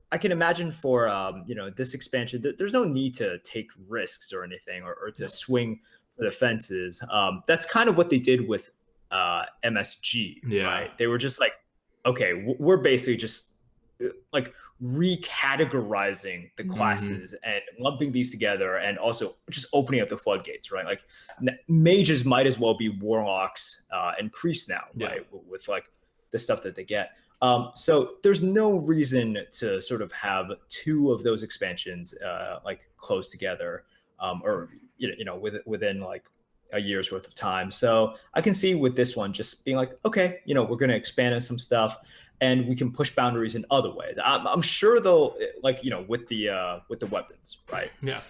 I can imagine for you know, this expansion, there's no need to take risks or anything or to swing for the fences. That's kind of what they did with MSG, right? They were just like, okay, we're basically just like recategorizing the classes and lumping these together, and also just opening up the floodgates, right? Like mages might as well be warlocks and priests now, right? With like the stuff that they get. So there's no reason to sort of have 2 of those expansions like close together, or you know, within like a year's worth of time. So I can see with this one just being like, okay, you know, we're going to expand on some stuff, and we can push boundaries in other ways. I'm sure they'll, like, you know, with the weapons, right? Yeah.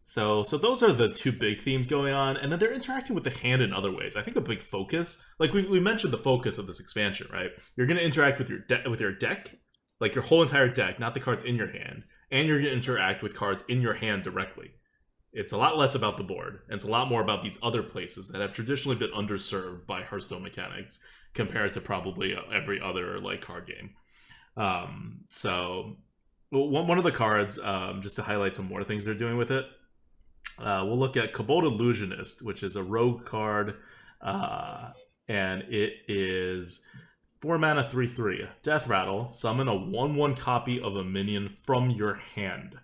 So those are the 2 big themes going on, and then they're interacting with the hand in other ways. I think a big focus, like we mentioned, the focus of this expansion, right? You're going to interact with your deck, like your whole entire deck, not the cards in your hand, and you're going to interact with cards in your hand directly. It's a lot less about the board, and it's a lot more about these other places that have traditionally been underserved by Hearthstone mechanics compared to probably every other like card game. So one of the cards, just to highlight some more things they're doing with it, we'll look at Kobold Illusionist, which is a rogue card, and it is 4 mana, 3/3. Death Rattle, summon a 1/1 copy of a minion from your hand.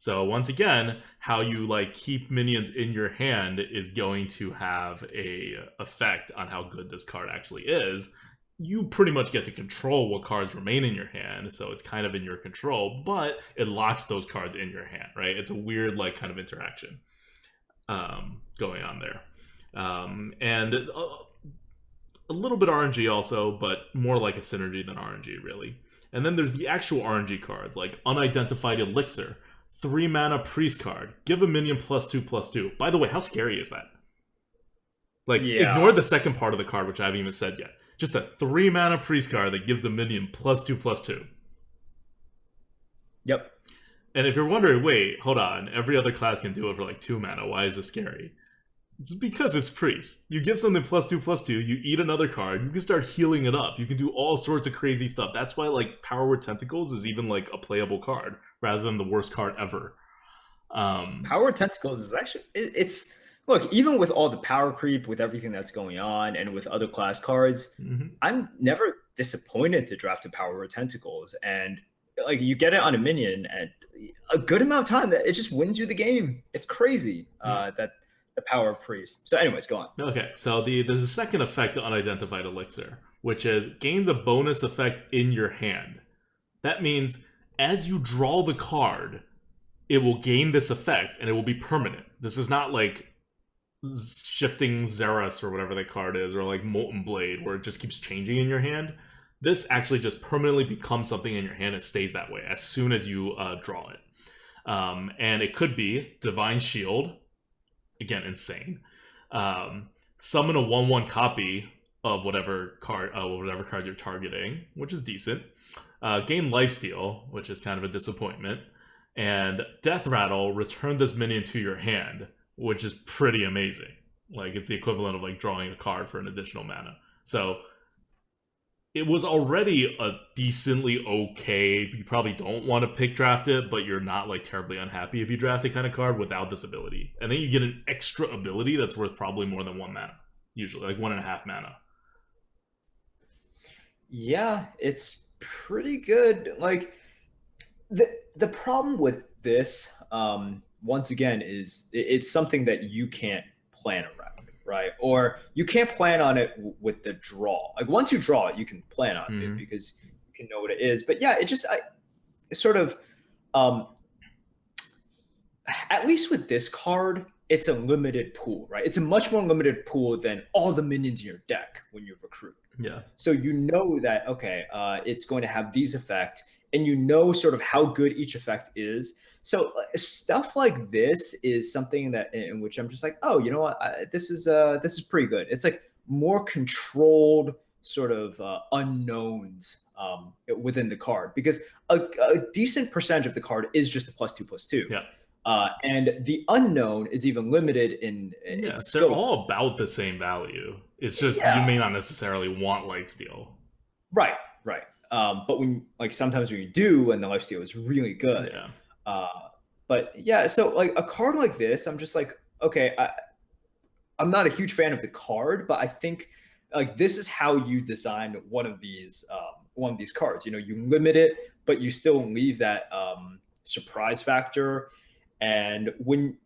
So once again, how you like keep minions in your hand is going to have a effect on how good this card actually is. You pretty much get to control what cards remain in your hand, so it's kind of in your control, but it locks those cards in your hand, right? It's a weird like kind of interaction going on there. And a little bit RNG also, but more like a synergy than RNG, really. And then there's the actual RNG cards, like Unidentified Elixir, 3 mana priest card. Give a minion +2/+2. By the way, how scary is that? Like, ignore the second part of the card, which I haven't even said yet. Just a 3 mana priest card that gives a minion +2/+2. Yep. And if you're wondering, wait, hold on, every other class can do it for like 2 mana. Why is this scary? It's because it's priest. You give something +2/+2, you eat another card, you can start healing it up. You can do all sorts of crazy stuff. That's why like Power Word Tentacles is even like a playable card rather than the worst card ever. Power Tentacles is actually it's look, even with all the power creep, with everything that's going on, and with other class cards, I'm never disappointed to draft a Power Tentacles, and like you get it on a minion and a good amount of time that it just wins you the game. It's crazy that the power of priest. So, anyways, go on. Okay, so there's a second effect to Unidentified Elixir, which is gains a bonus effect in your hand. That means as you draw the card, it will gain this effect and it will be permanent. This is not like Shifting Xeris or whatever that card is, or like Molten Blade, where it just keeps changing in your hand. This actually just permanently becomes something in your hand and stays that way as soon as you draw it. And it could be Divine Shield, again, insane. Summon a 1/1 copy of whatever card you're targeting, which is decent. Gain Lifesteal, which is kind of a disappointment. And Death Rattle, return this minion to your hand, which is pretty amazing. Like, it's the equivalent of like drawing a card for an additional mana. So it was already a decently okay, you probably don't want to pick draft it, but you're not like terribly unhappy if you draft a kind of card without this ability. And then you get an extra ability that's worth probably more than 1 mana, usually like 1.5 mana. Yeah, it's pretty good. Like the problem with this, once again, is it's something that you can't plan around, right? Or you can't plan on it with the draw. Like once you draw it, you can plan on it because you can know what it is. But yeah, it sort of, at least with this card, it's a limited pool, right? It's a much more limited pool than all the minions in your deck when you recruit. Yeah. So you know that, okay, it's going to have these effects, and you know sort of how good each effect is. So stuff like this is something that in which I'm just like, oh, you know what, this is pretty good. It's like more controlled sort of unknowns within the card, because a decent percentage of the card is just a +2/+2. Yeah. And the unknown is even limited in its they're scope. all about the same value. It's just you may not necessarily want Lifesteal. Right. But when sometimes when you do, and the Lifesteal is really good. Yeah. But yeah, so like a card like this, I'm just like, okay, I'm not a huge fan of the card, but I think like this is how you design one of these cards. You know, you limit it, but you still leave that surprise factor. And when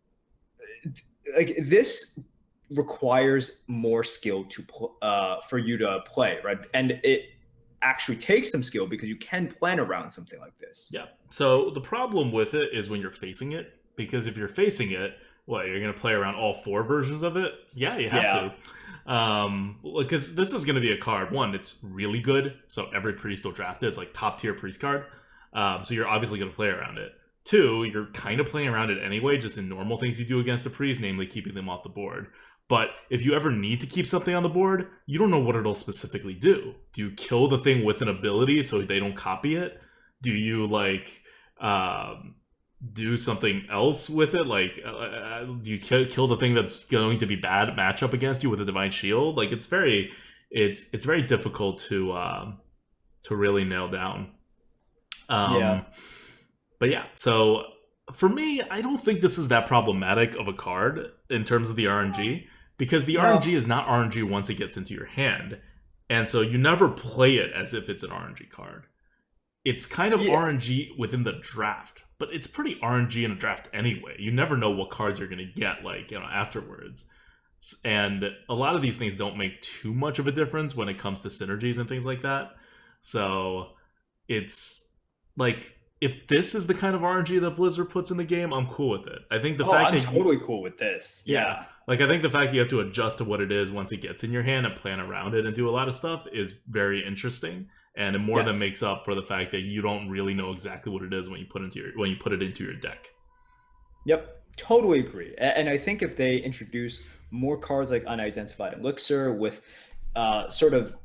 like this requires more skill for you to play, right? And it actually takes some skill because you can plan around something like this. Yeah. So the problem with it is when you're facing it, because if you're facing it, what, you're going to play around all 4 versions of it? Yeah, you have to. Because this is going to be a card. One, it's really good, so every priest will draft it. It's like top tier priest card. So you're obviously going to play around it. 2, you're kind of playing around it anyway, just in normal things you do against a priest, namely keeping them off the board. But if you ever need to keep something on the board, you don't know what it'll specifically do. Do you kill the thing with an ability so they don't copy it? Do you do something else with it? Like, do you kill the thing that's going to be bad matchup against you with a Divine Shield? Like, it's very difficult to really nail down. But yeah, so for me, I don't think this is that problematic of a card in terms of the RNG, because the RNG is not RNG once it gets into your hand. And so you never play it as if it's an RNG card. It's kind of RNG within the draft, but it's pretty RNG in a draft anyway. You never know what cards you're going to get, afterwards. And a lot of these things don't make too much of a difference when it comes to synergies and things like that. So it's like, if this is the kind of RNG that Blizzard puts in the game, I'm cool with it. I think the fact that totally cool with this. Yeah. Like, I think the fact that you have to adjust to what it is once it gets in your hand and plan around it and do a lot of stuff is very interesting, and it more than makes up for the fact that you don't really know exactly what it is when you put it into your deck. Yep, totally agree. And I think if they introduce more cards like Unidentified Elixir with sort of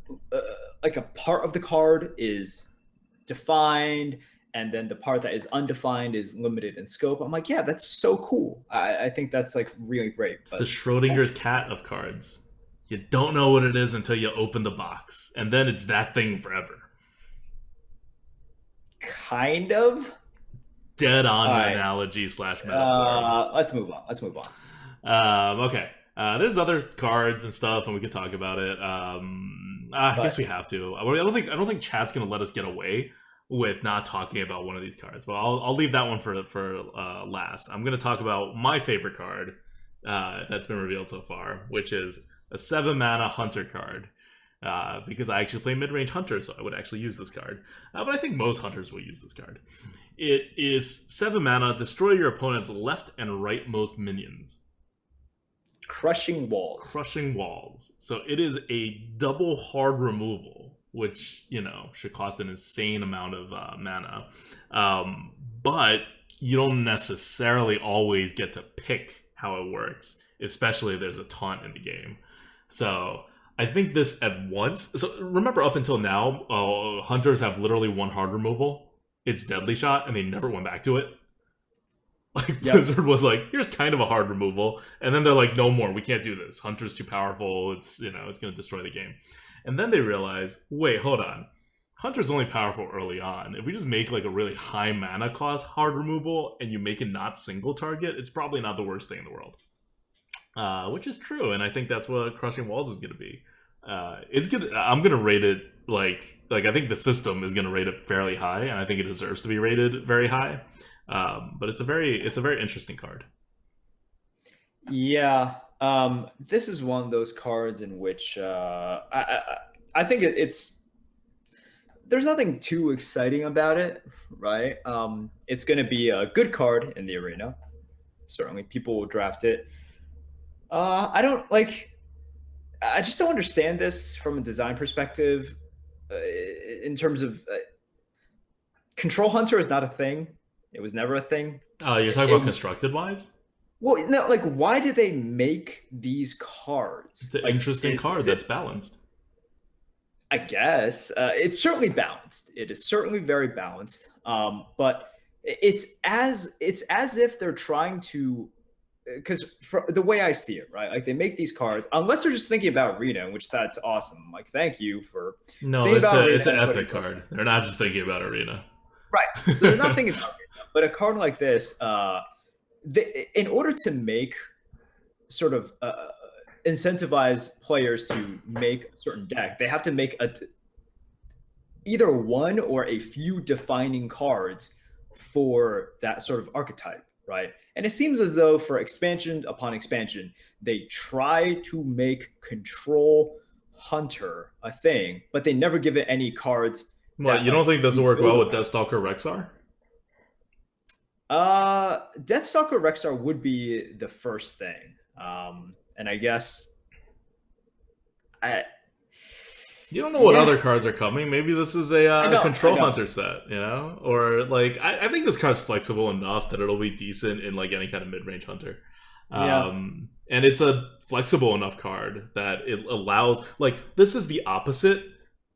like a part of the card is defined, and then the part that is undefined is limited in scope. I'm like, yeah, that's so cool. I think that's like really great. It's the Schrodinger's cat of cards. You don't know what it is until you open the box, and then it's that thing forever. Kind of. Dead on analogy / metaphor. Let's move on. Okay. There's other cards and stuff, and we could talk about it. I guess we have to. I don't think chat's gonna let us get away with not talking about one of these cards, but I'll leave that one for last. I'm gonna talk about my favorite card that's been revealed so far, which is a 7-mana Hunter card. Because I actually play mid-range Hunter, so I would actually use this card. But I think most Hunters will use this card. It is 7 mana, destroy your opponent's left and rightmost minions. Crushing Walls. Crushing Walls. So it is a double hard removal, which, should cost an insane amount of mana. But you don't necessarily always get to pick how it works, especially if there's a taunt in the game. So I think this at once. So remember, up until now, Hunters have literally one hard removal. It's Deadly Shot, and they never went back to it. Like, Blizzard was like, here's kind of a hard removal, and then they're like, no more, we can't do this. Hunter's too powerful. It's it's going to destroy the game. And then they realize, wait, hold on. Hunter's only powerful early on. If we just make like a really high mana cost hard removal, and you make it not single target, it's probably not the worst thing in the world. Which is true, and I think that's what Crushing Walls is going to be. It's good. I'm going to rate it like I think the system is going to rate it fairly high, and I think it deserves to be rated very high. But it's a very interesting card. Yeah, this is one of those cards in which I think it's there's nothing too exciting about it, right? It's going to be a good card in the arena. Certainly, people will draft it. I just don't understand this from a design perspective. In terms of Control Hunter is not a thing. It was never a thing. Oh, you're talking about constructed wise? Well, no, like, why do they make these cards? It's an interesting card that's balanced. I guess it's certainly balanced. It is certainly very balanced. But it's as if they're trying to, because the way I see it, right? Like, they make these cards, unless they're just thinking about Arena, which that's awesome. Like, thank you for it's an epic card. They're not just thinking about Arena. Right. So they're not thinking about Arena. But a card like this, in order to make sort of incentivize players to make a certain deck, they have to make either one or a few defining cards for that sort of archetype, right? And it seems as though for expansion upon expansion, they try to make Control Hunter a thing, but they never give it any cards. What, you don't think this will work well with Deathstalker Rexar? Deathstalker Rexar would be the first thing. And I guess you don't know what other cards are coming. Maybe this is a Control Hunter set, or like I think this card's flexible enough that it'll be decent in like any kind of mid-range Hunter. And it's a flexible enough card that it allows, like, this is the opposite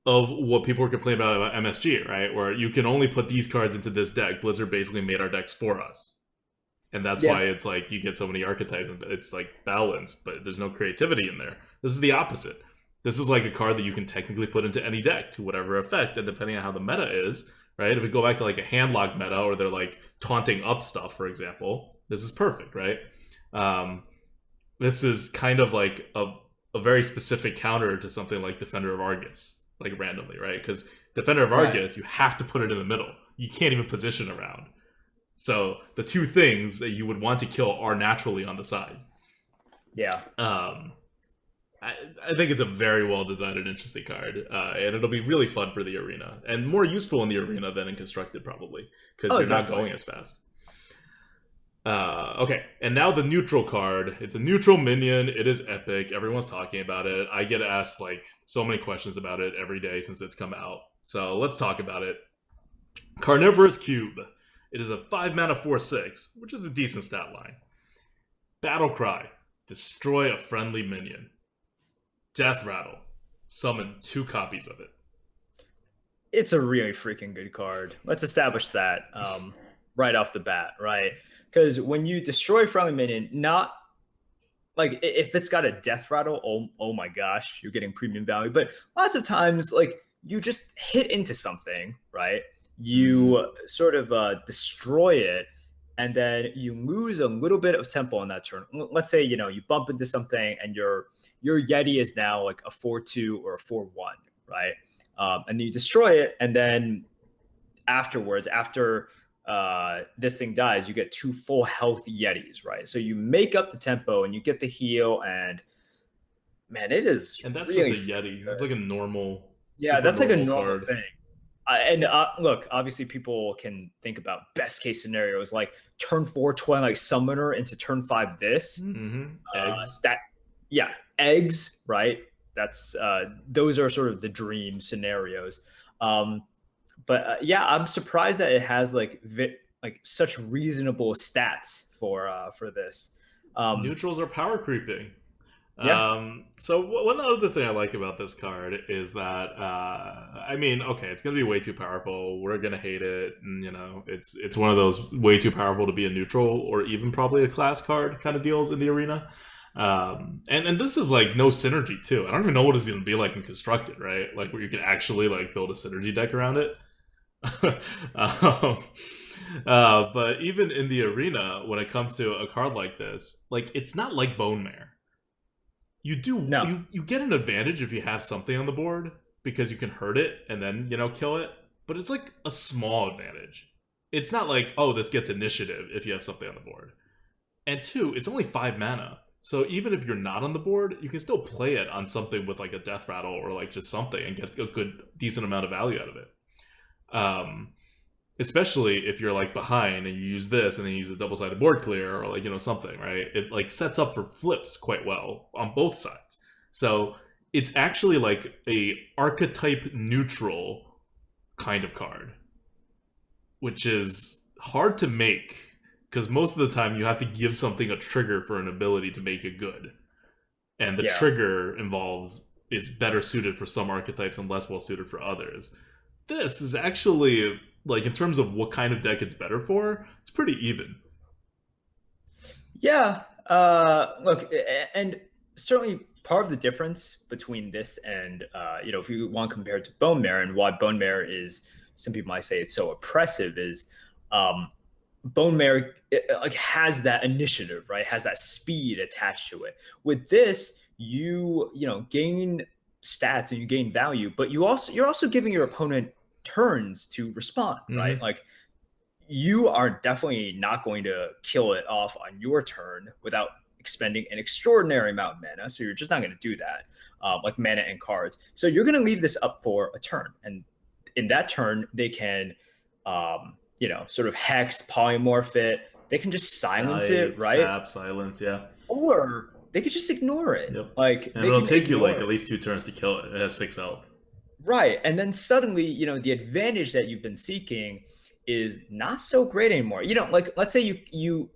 of what people were complaining about MSG, right? Where you can only put these cards into this deck. Blizzard basically made our decks for us. And that's why it's like you get so many archetypes and it's like balanced, but there's no creativity in there. This is the opposite. This is like a card that you can technically put into any deck to whatever effect, and depending on how the meta is, right? If we go back to like a handlock meta, or they're like taunting up stuff, for example, this is perfect, right? This is kind of like a very specific counter to something like Defender of Argus, like randomly, right? Because Defender of Argus, you have to put it in the middle. You can't even position around. So the two things that you would want to kill are naturally on the sides. Yeah. I think it's a very well designed and interesting card, and it'll be really fun for the arena, and more useful in the arena than in constructed, probably, because you're not going as fast. Okay, and now the neutral card. It's a neutral minion. It is epic. Everyone's talking about it. I get asked like so many questions about it every day since it's come out. So let's talk about it. Carnivorous Cube. It is a 5-mana 4/6, which is a decent stat line. Battle Cry. Destroy a friendly minion. Death Rattle. Summon 2 copies of it. it's a really freaking good card. Let's establish that right off the bat, right? Because when you destroy friendly minion, not like if it's got a death rattle, oh my gosh, you're getting premium value. But lots of times, like you just hit into something, right? You sort of destroy it, and then you lose a little bit of tempo on that turn. Let's say you bump into something, and your Yeti is now like a 4-2 or a 4-1, right? And then you destroy it, and then afterwards, after this thing dies, you get 2 full health Yetis, right? So you make up the tempo and you get the heal, and man, it is. And that's really just a Yeti. It's like a normal. Yeah, that's like a normal normal card. thing. And look, obviously, people can think about best case scenarios like turn 4 Twilight Summoner into turn 5 this. Eggs. Eggs, right? That's those are sort of the dream scenarios. But yeah, I'm surprised that it has like such reasonable stats for this. Neutrals are power creeping. Yeah. So one other thing I like about this card is that I mean, okay, it's gonna be way too powerful. We're gonna hate it, and it's one of those way too powerful to be a neutral or even probably a class card kind of deals in the arena. And this is like no synergy too. I don't even know what it's gonna be like in constructed, right? Like where you can actually like build a synergy deck around it. But even in the arena, when it comes to a card like this, like it's not like Bone Mare. You get an advantage if you have something on the board because you can hurt it and then kill it. But it's like a small advantage. It's not like, oh, this gets initiative if you have something on the board. And 2, it's only 5 mana. So even if you're not on the board, you can still play it on something with like a death rattle or like just something and get a good decent amount of value out of it. Especially if you're like behind and you use this and then you use a double-sided board clear or like something, right? It like sets up for flips quite well on both sides. So it's actually like a archetype neutral kind of card, which is hard to make because most of the time you have to give something a trigger for an ability to make it good, and the trigger is better suited for some archetypes and less well suited for others. This is actually, like, in terms of what kind of deck it's better for, it's pretty even. Yeah. Look, and certainly part of the difference between this and, if you want to compare it to Bone Mare and why Bone Mare is, some people might say it's so oppressive, is Bone Mare like has that initiative, right? Has that speed attached to it. With this, you gain stats and you gain value, but you're also giving your opponent turns to respond, right? Like you are definitely not going to kill it off on your turn without expending an extraordinary amount of mana. So you're just not going to do that, like mana and cards. So you're going to leave this up for a turn, and in that turn they can, sort of hex, polymorph it. They can just silence it, right? Sap, silence, yeah. Or they could just ignore it. Yep. Like and it'll take you like at least 2 turns to kill it. It has 6 health. Right. And then suddenly, the advantage that you've been seeking is not so great anymore. Like let's say you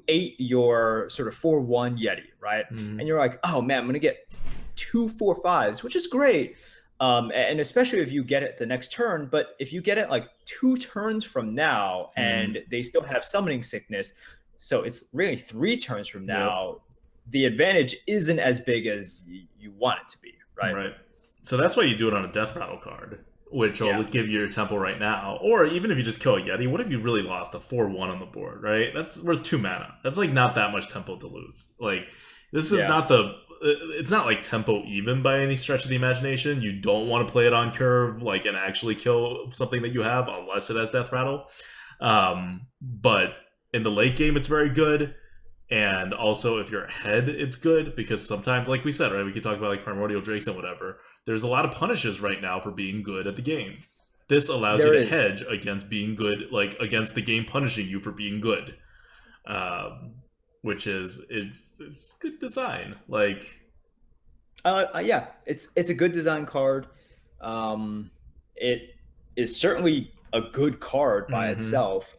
ate your sort of 4-1 Yeti, right? And you're like, oh man, I'm gonna get 2 4-5s, which is great. And especially if you get it the next turn, but if you get it like 2 turns from now and they still have summoning sickness, so it's really 3 turns from now, the advantage isn't as big as you want it to be, right? Right. So that's why you do it on a Death Rattle card, which will give you your tempo right now. Or even if you just kill a Yeti, what if you really lost a 4-1 on the board, right? That's worth 2 mana. That's like not that much tempo to lose. Like, this is not it's not like tempo even by any stretch of the imagination. You don't want to play it on curve, like, and actually kill something that you have unless it has Death Rattle. But in the late game, it's very good. And also, if you're ahead, it's good because sometimes, like we said, right, we could talk about like Primordial Drakes and whatever. There's a lot of punishes right now for being good at the game. This allows you to hedge against being good, like against the game punishing you for being good, which is it's good design. Like, it's a good design card. It is certainly a good card by itself.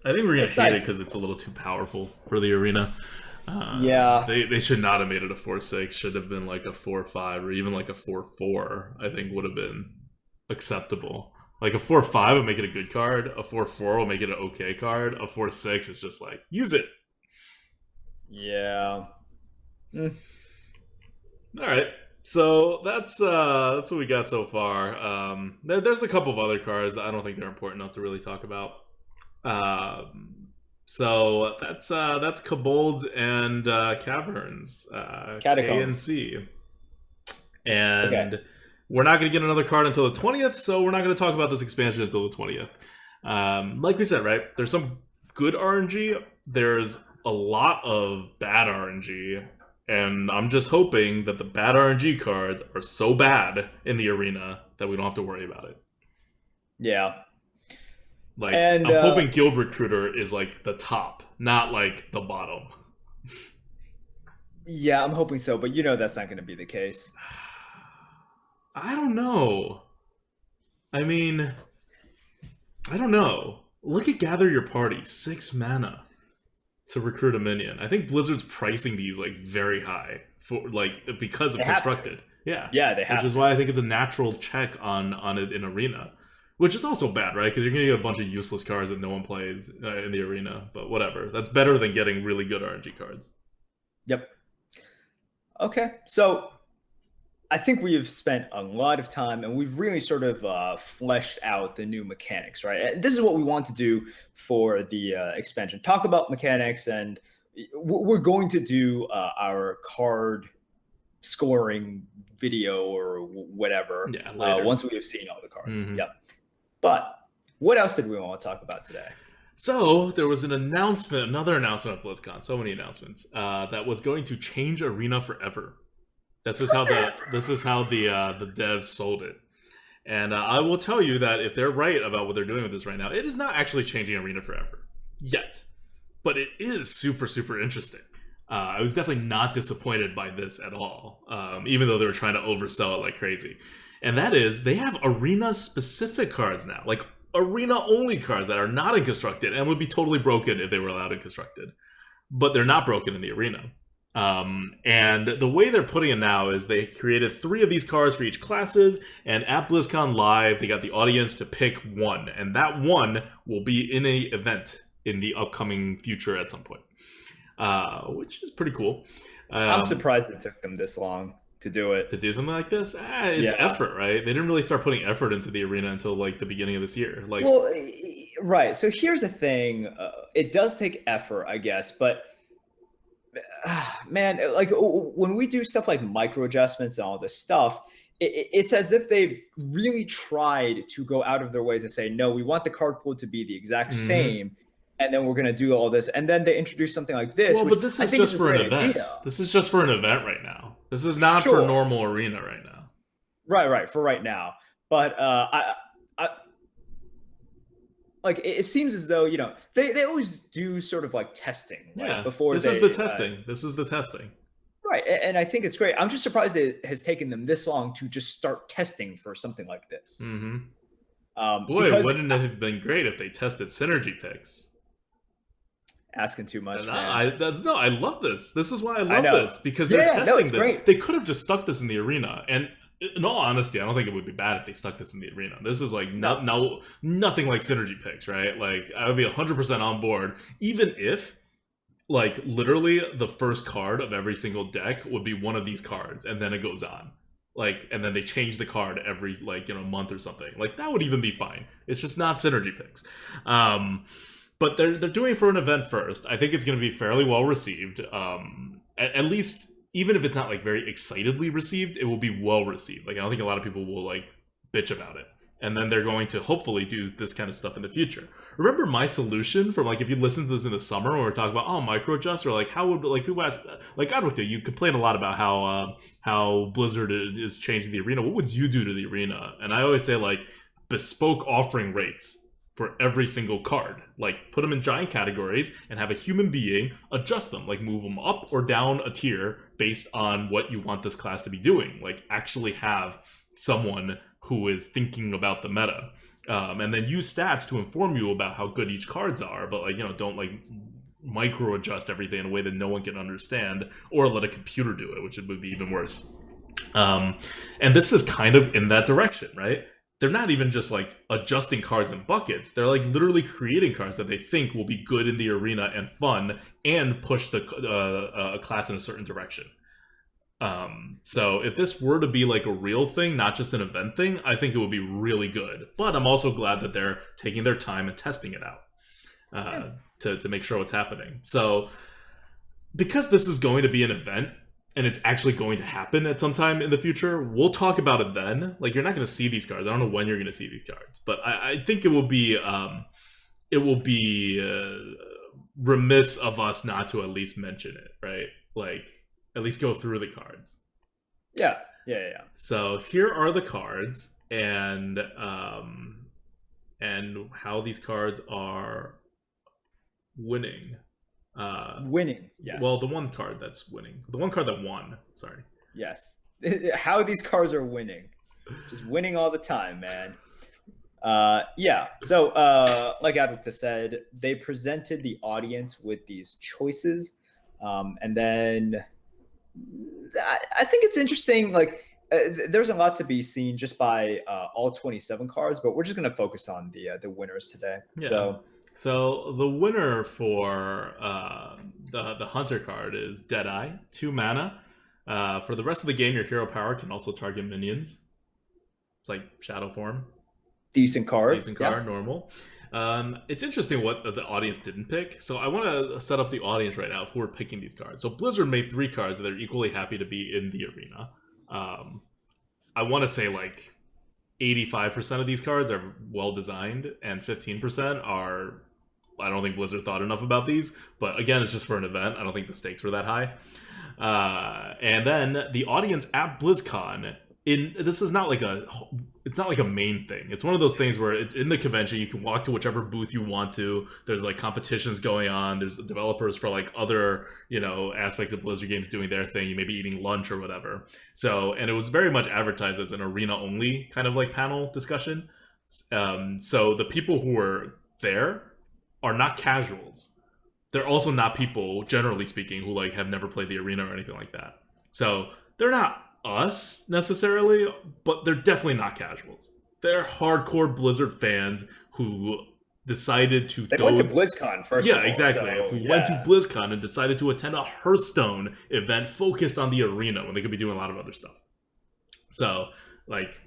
I think we're gonna hate it because it's a little too powerful for the arena. They should not have made it a 4-6. Should have been like a 4-5 or even like a 4-4. I think would have been acceptable. Like a 4/5 will make it a good card. A 4/4 will make it an okay card. A 4/6 is just like, use it. Yeah. All right. So that's what we got so far. There's a couple of other cards that I don't think they're important enough to really talk about. So that's Kobolds and Caverns, Catacombs. K and C. And we're not going to get another card until the 20th, so we're not going to talk about this expansion until the 20th. Like we said, right? There's some good RNG. There's a lot of bad RNG. And I'm just hoping that the bad RNG cards are so bad in the arena that we don't have to worry about it. Yeah. Like, I'm hoping Guild Recruiter is like the top, not like the bottom. Yeah, I'm hoping so, but that's not going to be the case. I don't know. I mean, I don't know. Look at Gather Your Party, 6 mana to recruit a minion. I think Blizzard's pricing these like very high for like because of constructed. Yeah, they have. Which is why I think it's a natural check on it in arena, which is also bad, right? Because you're gonna get a bunch of useless cards that no one plays in the arena. But whatever, that's better than getting really good RNG cards. Yep. Okay, so I think we have spent a lot of time and we've really sort of fleshed out the new mechanics, right? And this is what we want to do for the expansion. Talk about mechanics, and we're going to do our card scoring video or whatever once we have seen all the cards. Mm-hmm. Yep. But what else did we want to talk about today? So there was another announcement at BlizzCon, so many announcements, that was going to change Arena forever. This is how the devs sold it, and I will tell you that if they're right about what they're doing with this right now, it is not actually changing Arena forever yet, but it is super interesting. I was definitely not disappointed by this at all, even though they were trying to oversell it like crazy. And that is, they have Arena specific cards now, like Arena only cards that are not in Constructed and would be totally broken if they were allowed in Constructed, but they're not broken in the Arena. And the way they're putting it now is they created 3 of these cards for each classes, and at BlizzCon Live, they got the audience to pick one, and that one will be in an event in the upcoming future at some point, which is pretty cool. I'm surprised it took them this long to do it. To do something like this? It's effort, right? They didn't really start putting effort into the arena until like the beginning of this year. Like, well, right. So here's the thing. It does take effort, I guess, but man, like when we do stuff like micro adjustments and all this stuff, it's as if they've really tried to go out of their way to say, no, we want the card pool to be the exact same, and then we're going to do all this. And then they introduce something like this. Well, but this is just for an event. This is just for an event right now. This is not for normal arena right now. Right, for right now. But I like it seems as though they always do sort of like testing, right? Before this is the testing. This is the testing, right? And I think it's great. I'm just surprised it has taken them this long to just start testing for something like this. Boy, wouldn't it have been great if they tested synergy picks? Asking too much. I love this. This is why I love this, because they're testing this. Great. They could have just stuck this in the arena, and in all honesty, I don't think it would be bad if they stuck this in the arena. This is like nothing like synergy picks, right? Like I would be 100% on board, even if like literally the first card of every single deck would be one of these cards, and then it goes on. Like, and then they change the card every month or something. Like that would even be fine. It's just not synergy picks. But they're doing it for an event first. I think it's going to be fairly well received. At least, even if it's not like very excitedly received, it will be well received. Like I don't think a lot of people will like bitch about it. And then they're going to hopefully do this kind of stuff in the future. Remember my solution from like if you listen to this in the summer when we're talking about micro adjust, or like how would like people ask like ADWCTA, you complain a lot about how Blizzard is changing the arena. What would you do to the arena? And I always say like bespoke offering rates for every single card. Like put them in giant categories and have a human being adjust them, like move them up or down a tier based on what you want this class to be doing. Like actually have someone who is thinking about the meta, and then use stats to inform you about how good each cards are, but like don't like micro adjust everything in a way that no one can understand, or let a computer do it, which would be even worse. And this is kind of in that direction, right? they're not even just like adjusting cards in buckets. They're like literally creating cards that they think will be good in the arena and fun and push the class in a certain direction. So if this were to be like a real thing, not just an event thing, I think it would be really good. But I'm also glad that they're taking their time and testing it out to make sure what's happening. So because this is going to be an event, and it's actually going to happen at some time in the future, we'll talk about it then. Like, you're not going to see these cards. I don't know when you're going to see these cards, but I think it will be remiss of us not to at least mention it, right? Like, at least go through the cards. Yeah. So here are the cards, and how these cards are winning. Winning, yes. Well, the one card that's winning. The one card that won, sorry. Yes. How these cards are winning. Just winning all the time, man. Yeah. So, like ADWCTA said, they presented the audience with these choices. And then I think it's interesting, like, there's a lot to be seen just by all 27 cards, but we're just going to focus on the winners today. Yeah. So the winner for the Hunter card is Deadeye, 2 mana. For the rest of the game, your hero power can also target minions. It's like Shadow form. Decent card. Normal. It's interesting what the audience didn't pick. So I want to set up the audience right now who are picking these cards. So Blizzard made 3 cards that are equally happy to be in the arena. I want to say like 85% of these cards are well designed, and 15% are, I don't think Blizzard thought enough about these, but again, it's just for an event. I don't think the stakes were that high. And then the audience at BlizzCon, this is not like it's not like a main thing. It's one of those things where it's in the convention, you can walk to whichever booth you want to. There's like competitions going on. There's developers for like other, aspects of Blizzard games doing their thing. You may be eating lunch or whatever. So, and it was very much advertised as an arena only kind of like panel discussion. So the people who were there are not casuals. They're also not people, generally speaking, who like have never played the arena or anything like that. So they're not us necessarily, but they're definitely not casuals. They're hardcore Blizzard fans who decided to went to BlizzCon first. Yeah, exactly. Went to BlizzCon and decided to attend a Hearthstone event focused on the arena when they could be doing a lot of other stuff. So, like,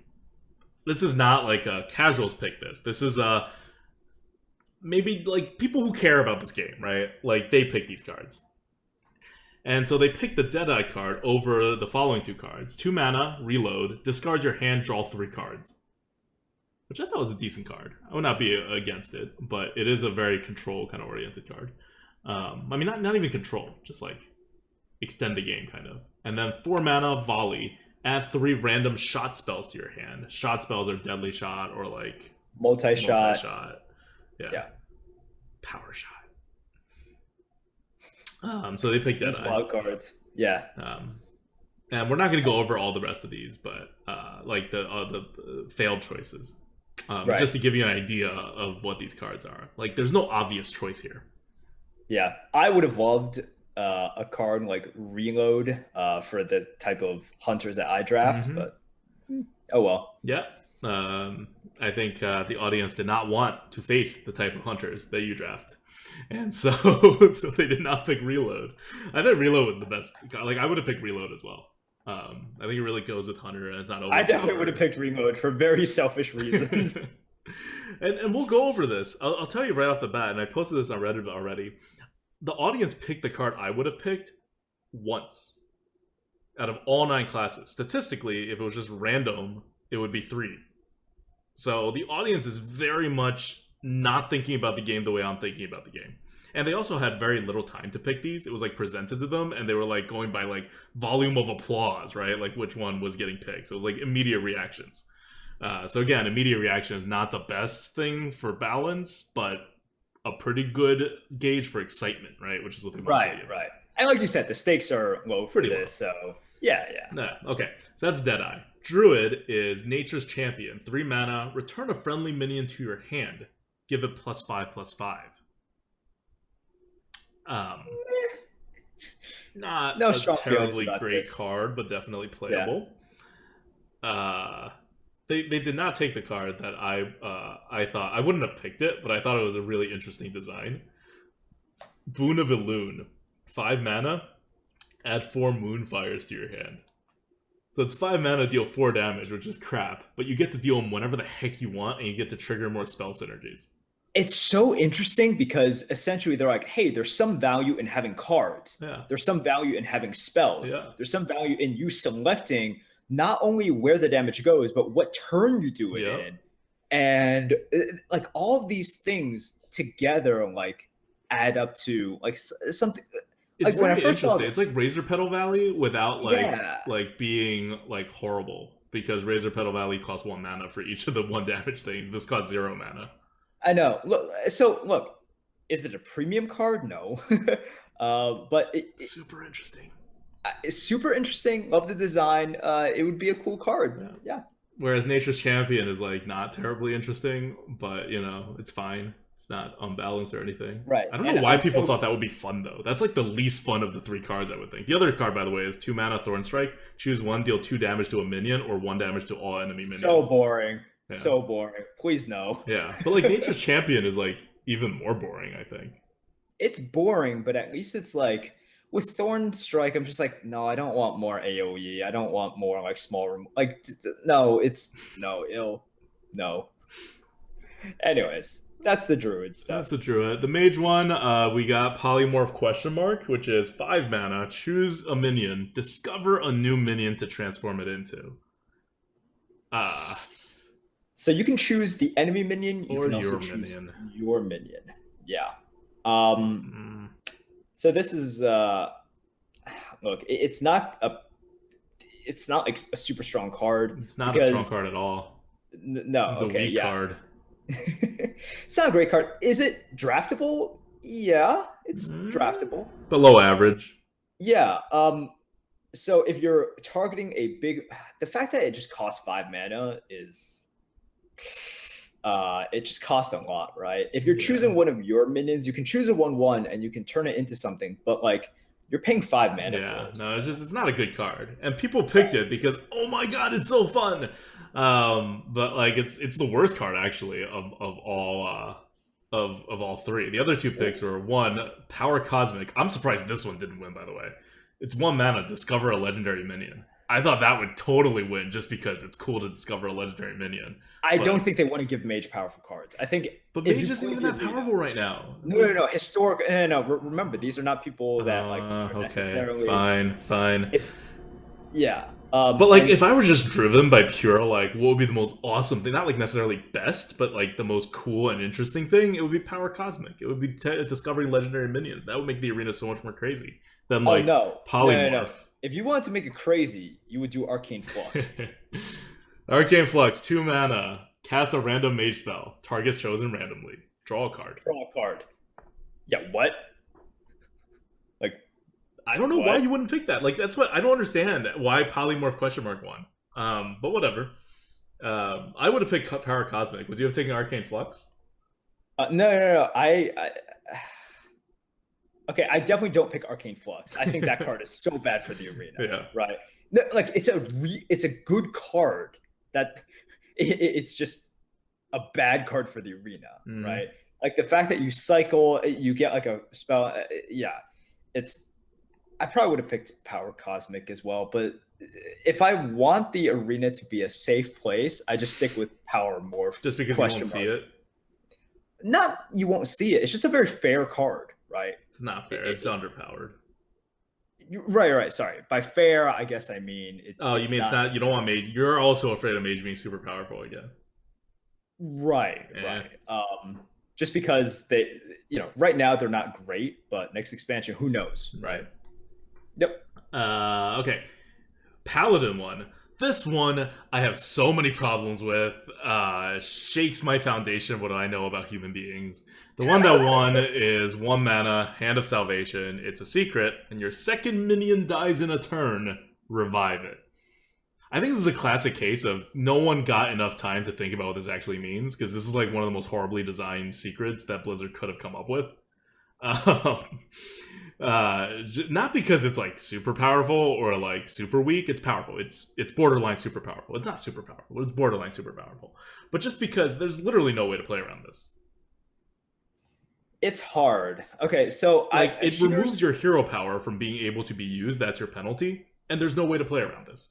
this is not like a casuals pick this. This is maybe like people who care about this game, right? Like, they pick these cards. And so they picked the Deadeye card over the following 2 cards. 2 mana, reload, discard your hand, draw 3 cards. Which I thought was a decent card. I would not be against it, but it is a very control kind of oriented card. I mean, not even control, just like extend the game kind of. And then 4 mana, volley, add 3 random shot spells to your hand. Shot spells are deadly shot or like multi-shot. Yeah. Power shot. So they picked Deadeye. Wild cards. Yeah. And we're not going to go over all the rest of these, but like the failed choices. Right. Just to give you an idea of what these cards are. Like, there's no obvious choice here. Yeah. I would have loved a card like Reload for the type of hunters that I draft, but oh well. Yeah. I think the audience did not want to face the type of hunters that you draft. And so they did not pick Reload. I think Reload was the best. Like, I would have picked Reload as well. I think it really goes with Hunter, and it's not over. I definitely would have picked Reload for very selfish reasons. and we'll go over this. I'll tell you right off the bat, and I posted this on Reddit already. The audience picked the card I would have picked once out of all 9 classes. Statistically, if it was just random, it would be 3. So the audience is very much not thinking about the game the way I'm thinking about the game. And they also had very little time to pick these. It was like presented to them, and they were like going by like volume of applause, right? Like which one was getting picked. So it was like immediate reactions. So again, immediate reaction is not the best thing for balance, but a pretty good gauge for excitement, right? Which is what they want to do. Right. And like you said, the stakes are low for this, so yeah. Okay, so that's Deadeye. Druid is Nature's Champion. 3 mana, return a friendly minion to your hand. Give it +5/+5. Not no a strong terribly great card, but definitely playable. Yeah. They did not take the card that I thought I wouldn't have picked it, but I thought it was a really interesting design. Boon of Elune, 5 mana, add 4 Moonfires to your hand. So it's 5 mana, deal 4 damage, which is crap, but you get to deal them whenever the heck you want, and you get to trigger more spell synergies. It's so interesting because essentially they're like, hey, there's some value in having cards. Yeah. There's some value in having spells. Yeah. There's some value in you selecting not only where the damage goes, but what turn you do it in. And like all of these things together, like add up to like something. It's like very interesting. It's like Razor Petal Valley without like being like horrible, because Razor Petal Valley costs 1 mana for each of the 1 damage things. This costs 0 mana. I know. Look, is it a premium card? No. But it's super interesting. It's super interesting. Love the design. It would be a cool card. Yeah. Whereas Nature's Champion is like not terribly interesting, but you know, it's fine. It's not unbalanced or anything. Right. I don't know why people thought that would be fun though. That's like the least fun of the 3 cards, I would think. The other card, by the way, is 2 mana Thorn Strike. Choose 1, deal 2 damage to a minion, or 1 damage to all enemy minions. So boring. Yeah. So boring. Please no. Yeah, but like Nature's Champion is like even more boring, I think. It's boring, but at least it's like with Thorn Strike, I'm just like, no, I don't want more AoE. I don't want more like small no, it's no. Anyways, that's the Druid stuff. That's the Druid. The Mage one, we got Polymorph ? Which is 5 mana. Choose a minion. Discover a new minion to transform it into. So you can choose the enemy minion, you or can also your choose minion. Your minion. Yeah. So this is look, it's not like a super strong card. It's not a strong card at all. No, it's a weak card. It's not a great card. Is it draftable? Yeah, it's draftable. Below average. Yeah. So if you're targeting the fact that it just costs 5 mana is it just costs a lot, right? If you're choosing one of your minions, you can choose a 1/1 and you can turn it into something, but like you're paying 5 mana for it. No, it's not a good card. And people picked it because, oh my god, it's so fun. But like it's the worst card actually of all 3. The other 2 picks were 1, Power Cosmic. I'm surprised this one didn't win, by the way. It's 1 mana, discover a legendary minion. I thought that would totally win just because it's cool to discover a legendary minion. I don't think they want to give Mage powerful cards. I think, but Mage isn't even that powerful right now. No. Historic. No. Remember, these are not people that like. Okay, fine. Yeah. But like, if I were just driven by pure like, what would be the most awesome thing? Not like necessarily best, but like the most cool and interesting thing. It would be Power Cosmic. It would be discovering legendary minions. That would make the arena so much more crazy than like Polymorph. No. If you wanted to make it crazy, you would do Arcane Flux. Arcane Flux, 2 mana. Cast a random mage spell. Targets chosen randomly. Draw a card. Yeah, what? Like, I don't know why you wouldn't pick that. Like, that's what I don't understand. Why Polymorph ? won. But whatever. I would have picked Power Cosmic. Would you have taken Arcane Flux? No. Okay, I definitely don't pick Arcane Flux. I think that card is so bad for the arena. Yeah. Right. No, like it's a good card. That it's just a bad card for the arena, right? Like the fact that you cycle, you get like a spell. I probably would have picked Power Cosmic as well, but if I want the arena to be a safe place, I just stick with Power Morph. Just because you won't see it? Not you won't see it. It's just a very fair card, right? It's not fair. It's underpowered. Right. Sorry. By fair, I guess I mean. You mean it's not? You don't want Mage. You're also afraid of Mage being super powerful again. Right. Just because they, right now they're not great, but next expansion, who knows, right? Yep. Okay. Paladin one. This one I have so many problems with. Shakes my foundation of what I know about human beings. The one that won is 1 mana, Hand of Salvation. It's a secret, and your second minion dies in a turn. Revive it. I think this is a classic case of no one got enough time to think about what this actually means, because this is like one of the most horribly designed secrets that Blizzard could have come up with. Not because it's like super powerful or like super weak. It's powerful. It's borderline super powerful. It's not super powerful. It's borderline super powerful. But just because there's literally no way to play around this. It's hard. Okay, so like it removes your hero power from being able to be used. That's your penalty, and there's no way to play around this.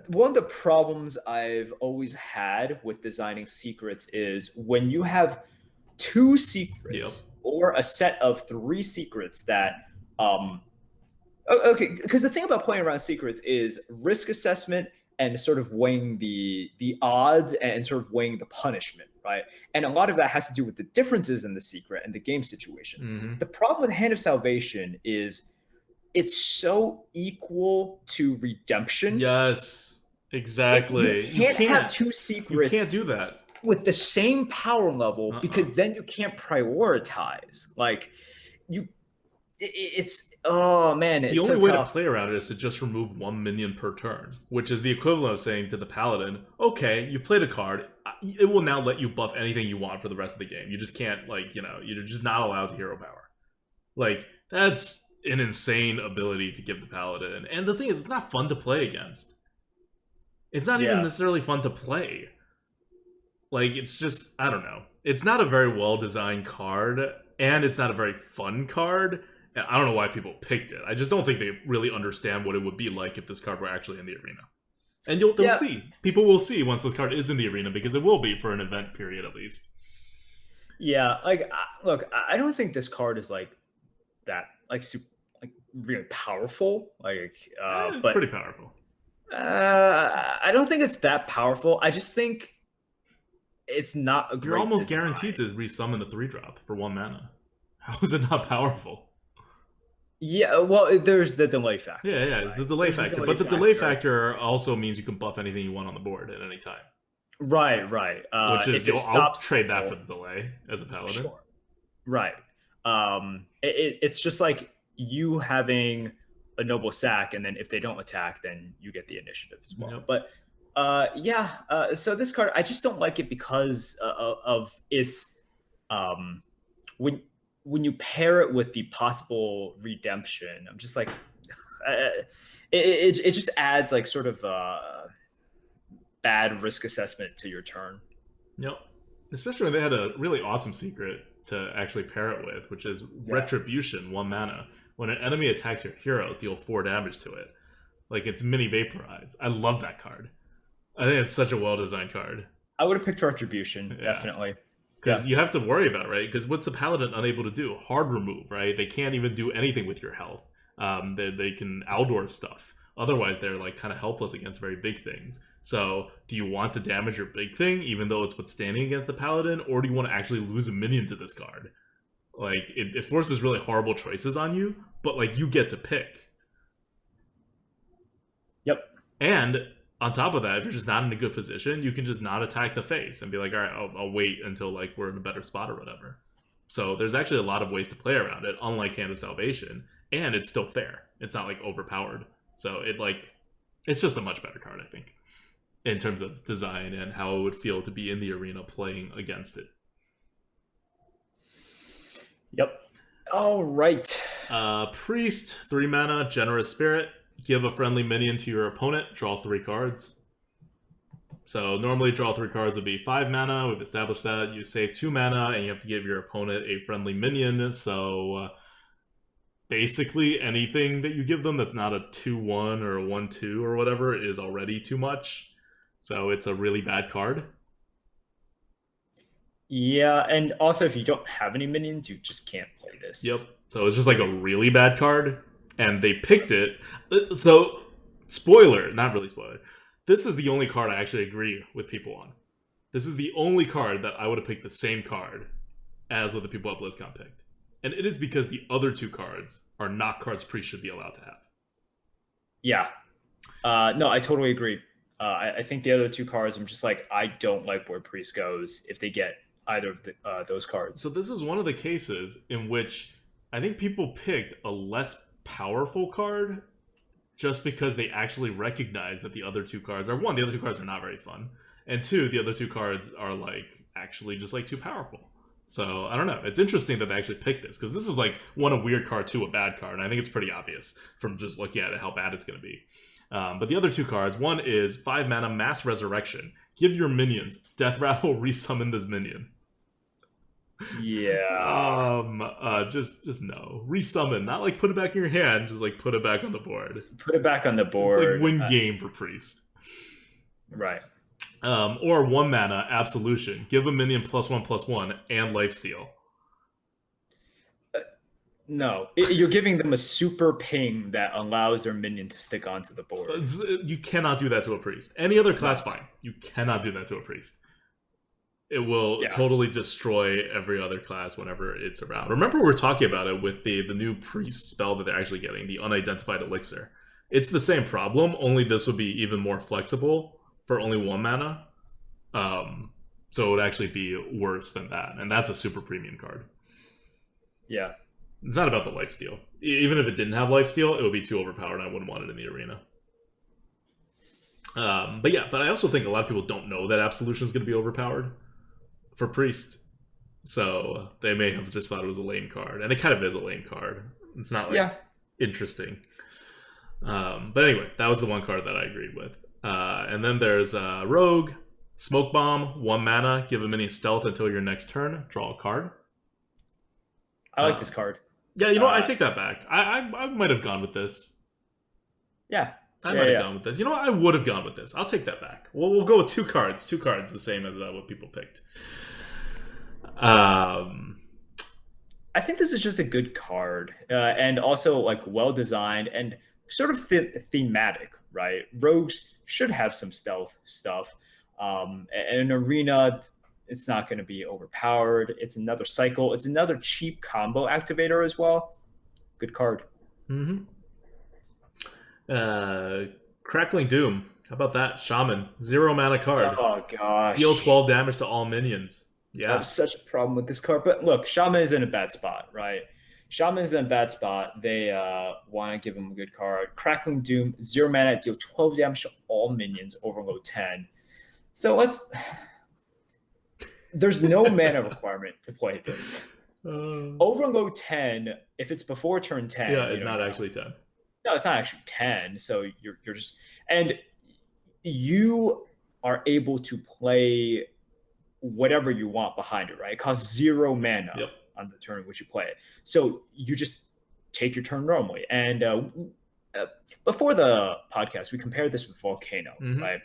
One of the problems I've always had with designing secrets is when you have 2 secrets or a set of 3 secrets that okay, because the thing about playing around secrets is risk assessment and sort of weighing the odds and sort of weighing the punishment, right? And a lot of that has to do with the differences in the secret and the game situation. The problem with Hand of Salvation is it's so equal to redemption. Yes, exactly. You can't have 2 secrets. You can't do that with the same power level because then you can't prioritize. Like it's oh man, it's the only so way tough. to play around it is to just remove 1 minion per turn, which is the equivalent of saying to the paladin, okay, you've played a card, it will now let you buff anything you want for the rest of the game. You just can't, like, you're just not allowed hero power. Like, that's an insane ability to give the paladin. And the thing is, it's not fun to play against. It's not even necessarily fun to play. Like, it's just, I don't know. It's not a very well-designed card, and it's not a very fun card. And I don't know why people picked it. I just don't think they really understand what it would be like if this card were actually in the arena. And they'll see. People will see once this card is in the arena, because it will be for an event period at least. Yeah, like, look, I don't think this card is, like, that, like, super, like, really powerful. Like, it's pretty powerful. I don't think it's that powerful. I just think it's not a great You're almost design. guaranteed to resummon the 3-drop for 1 mana. How is it not powerful? Yeah, well, there's the delay factor. Yeah, it's a delay factor. But the delay factor also means you can buff anything you want on the board at any time. Right. Which is, I'll trade that for the delay as a paladin. Sure. Right. It's just like you having a noble sack, and then if they don't attack, then you get the initiative as well. Yep. But so this card, I just don't like it because of its when you pair it with the possible redemption, I'm just like it just adds like sort of bad risk assessment to your turn. Yep. Especially when they had a really awesome secret to actually pair it with, which is Retribution, 1 mana. When an enemy attacks your hero, deal 4 damage to it. Like, it's mini vaporize. I love that card. I think it's such a well-designed card. I would have picked Retribution, definitely. Because you have to worry about it, right? Because what's a paladin unable to do? Hard remove, right? They can't even do anything with your health. They can outdoor stuff. Otherwise, they're like kind of helpless against very big things. So, do you want to damage your big thing, even though it's withstanding against the paladin? Or do you want to actually lose a minion to this card? Like, it forces really horrible choices on you, but like, you get to pick. Yep. And on top of that, if you're just not in a good position, you can just not attack the face and be like, all right, I'll wait until like we're in a better spot or whatever. So there's actually a lot of ways to play around it, unlike Hand of Salvation, and it's still fair. It's not like overpowered. So it's just a much better card, I think, in terms of design and how it would feel to be in the arena playing against it. Yep. All right. Priest, 3 mana, Generous Spirit. Give a friendly minion to your opponent, draw 3 cards. So normally draw 3 cards would be 5 mana. We've established that. You save 2 mana, and you have to give your opponent a friendly minion. So basically anything that you give them that's not a 2-1 or a 1-2 or whatever is already too much. So it's a really bad card. Yeah, and also if you don't have any minions, you just can't play this. Yep. So it's just like a really bad card. And they picked it. So, spoiler, not really spoiler. This is the only card I actually agree with people on. This is the only card that I would have picked the same card as what the people at BlizzCon picked. And it is because the other 2 cards are not cards Priest should be allowed to have. Yeah. No, I totally agree. I think the other 2 cards, I'm just like, I don't like where Priest goes if they get either of those cards. So this is one of the cases in which I think people picked a less powerful card just because they actually recognize that the other 2 cards are, 1, the other 2 cards are not very fun, and 2, the other 2 cards are like actually just like too powerful. So I don't know. It's interesting that they actually picked this because this is like one a weird card, two a bad card, and I think it's pretty obvious from just looking at it how bad it's going to be. But the other two cards, one is 5 mana Mass Resurrection. Give your minions Death Rattle, resummon this minion. Yeah. Just no. Resummon, not like put it back in your hand, just like put it back on the board. Put it back on the board. It's like win game for Priest. Right. Or 1 mana Absolution. Give a minion +1/+1 and lifesteal. No, you're giving them a super ping that allows their minion to stick onto the board. You cannot do that to a priest. Any other class, fine. You cannot do that to a priest. It will totally destroy every other class whenever it's around. Remember we were talking about it with the new priest spell that they're actually getting, the Unidentified Elixir. It's the same problem, only this would be even more flexible for only 1 mana. So it would actually be worse than that. And that's a super premium card. Yeah. It's not about the lifesteal. Even if it didn't have lifesteal, it would be too overpowered and I wouldn't want it in the arena. But I also think a lot of people don't know that Absolution is going to be overpowered for Priest. So they may have just thought it was a lame card. And it kind of is a lame card. It's not like interesting. But anyway, that was the one card that I agreed with. And then there's Rogue, Smoke Bomb, 1 mana, give a minion stealth until your next turn, draw a card. I like this card. Yeah, you know what? I take that back. I might have gone with this. Yeah. I might have gone with this. You know what? I would have gone with this. I'll take that back. We'll go with 2 cards. 2 cards, the same as what people picked. I think this is just a good card. And also, like, well-designed and sort of thematic, right? Rogues should have some stealth stuff. And an arena, it's not going to be overpowered. It's another cycle. It's another cheap combo activator as well. Good card. Mm-hmm. Crackling Doom. How about that? Shaman. 0 mana card. Oh, gosh. Deal 12 damage to all minions. Yeah. I have such a problem with this card. But look, Shaman is in a bad spot, right? Shaman is in a bad spot. They want to give him a good card. Crackling Doom, 0 mana, deal 12 damage to all minions, overload 10. So there's no mana requirement to play this. Overload 10, if it's before turn 10. Yeah, it's not actually 10. No, it's not actually 10. So you're just, and you are able to play whatever you want behind it, right? It costs 0 mana on the turn in which you play it. So you just take your turn normally. And before the podcast, we compared this with Volcano, right?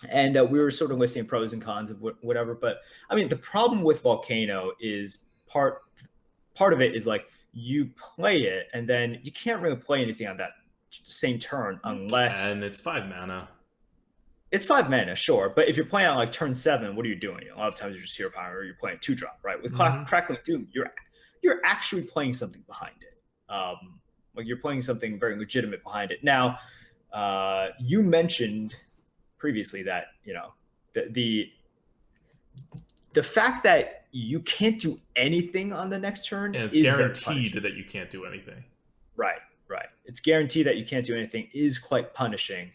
And we were sort of listing pros and cons of whatever. But I mean, the problem with Volcano is part of it is like you play it and then you can't really play anything on that same turn unless. And it's 5 mana. It's 5 mana, sure. But if you're playing on like turn 7, what are you doing? A lot of times you're just hero power or you're playing 2-drop, right? With Crackling Doom, you're actually playing something behind it. Like you're playing something very legitimate behind it. Now, you mentioned previously that, you know, the fact that you can't do anything on the next turn and it's is guaranteed that you can't do anything. Right. It's guaranteed that you can't do anything is quite punishing.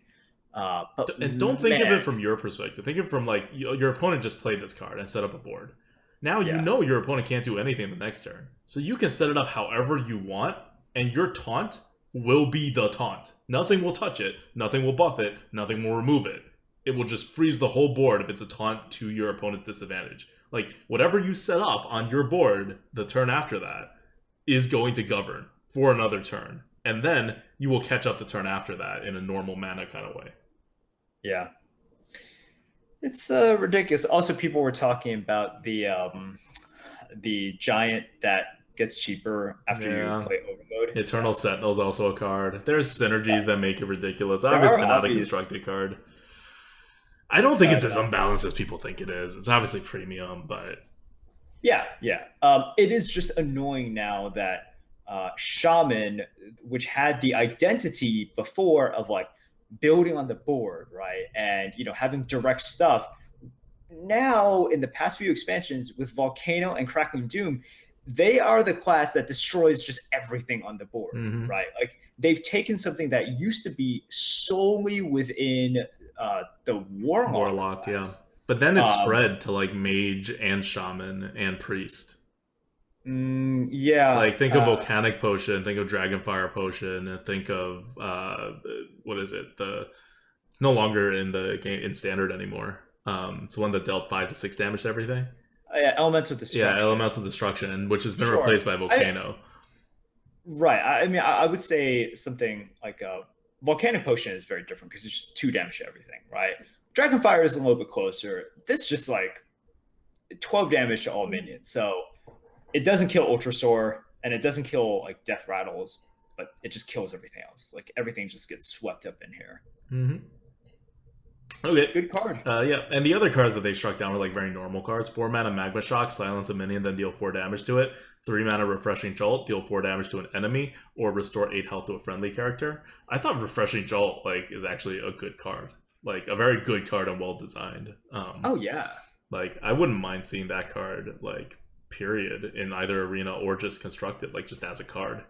And don't think of it from your perspective. Think of it from like your opponent just played this card and set up a board. Now you know your opponent can't do anything the next turn. So you can set it up however you want, and your taunt will be the taunt. Nothing will touch it, nothing will buff it, nothing will remove it. It will just freeze the whole board if it's a taunt to your opponent's disadvantage. Like, whatever you set up on your board the turn after that is going to govern for another turn. And then you will catch up the turn after that in a normal mana kind of way. Yeah. It's ridiculous. Also, people were talking about the giant that gets cheaper after you play Overload. Eternal Sentinel is also a card. There's synergies that make it ridiculous. Obviously not a constructed card. I don't think it's as unbalanced as people think it is. It's obviously premium, but... Yeah. It is just annoying now that Shaman, which had the identity before of like building on the board, right? And, you know, having direct stuff. Now, in the past few expansions with Volcano and Crackling Doom, they are the class that destroys just everything on the board, right? Like, they've taken something that used to be solely within the Warlock class, But then it spread to like mage and shaman and priest. Yeah. Like think of volcanic potion, think of dragonfire potion, and think of what is it? It's no longer in the game in standard anymore. It's the one that dealt 5 to 6 damage to everything. Yeah, elemental destruction. Yeah, elemental destruction, which has been replaced by volcano. Right. I mean, I would say something like volcanic potion is very different because it's just 2 damage to everything, right? Dragonfire is a little bit closer. This is just like 12 damage to all minions. So it doesn't kill Ultra Soar, and it doesn't kill like Death Rattles, but it just kills everything else. Like everything just gets swept up in here. Okay. Good card. Yeah, and the other cards that they struck down were like very normal cards. 4 mana Magma Shock, silence a minion, then deal 4 damage to it. 3 mana Refreshing Jolt, deal 4 damage to an enemy, or restore 8 health to a friendly character. I thought Refreshing Jolt like is actually a good card. Like a very good card and well designed. Oh yeah. Like I wouldn't mind seeing that card like period in either arena or just constructed like just as a card.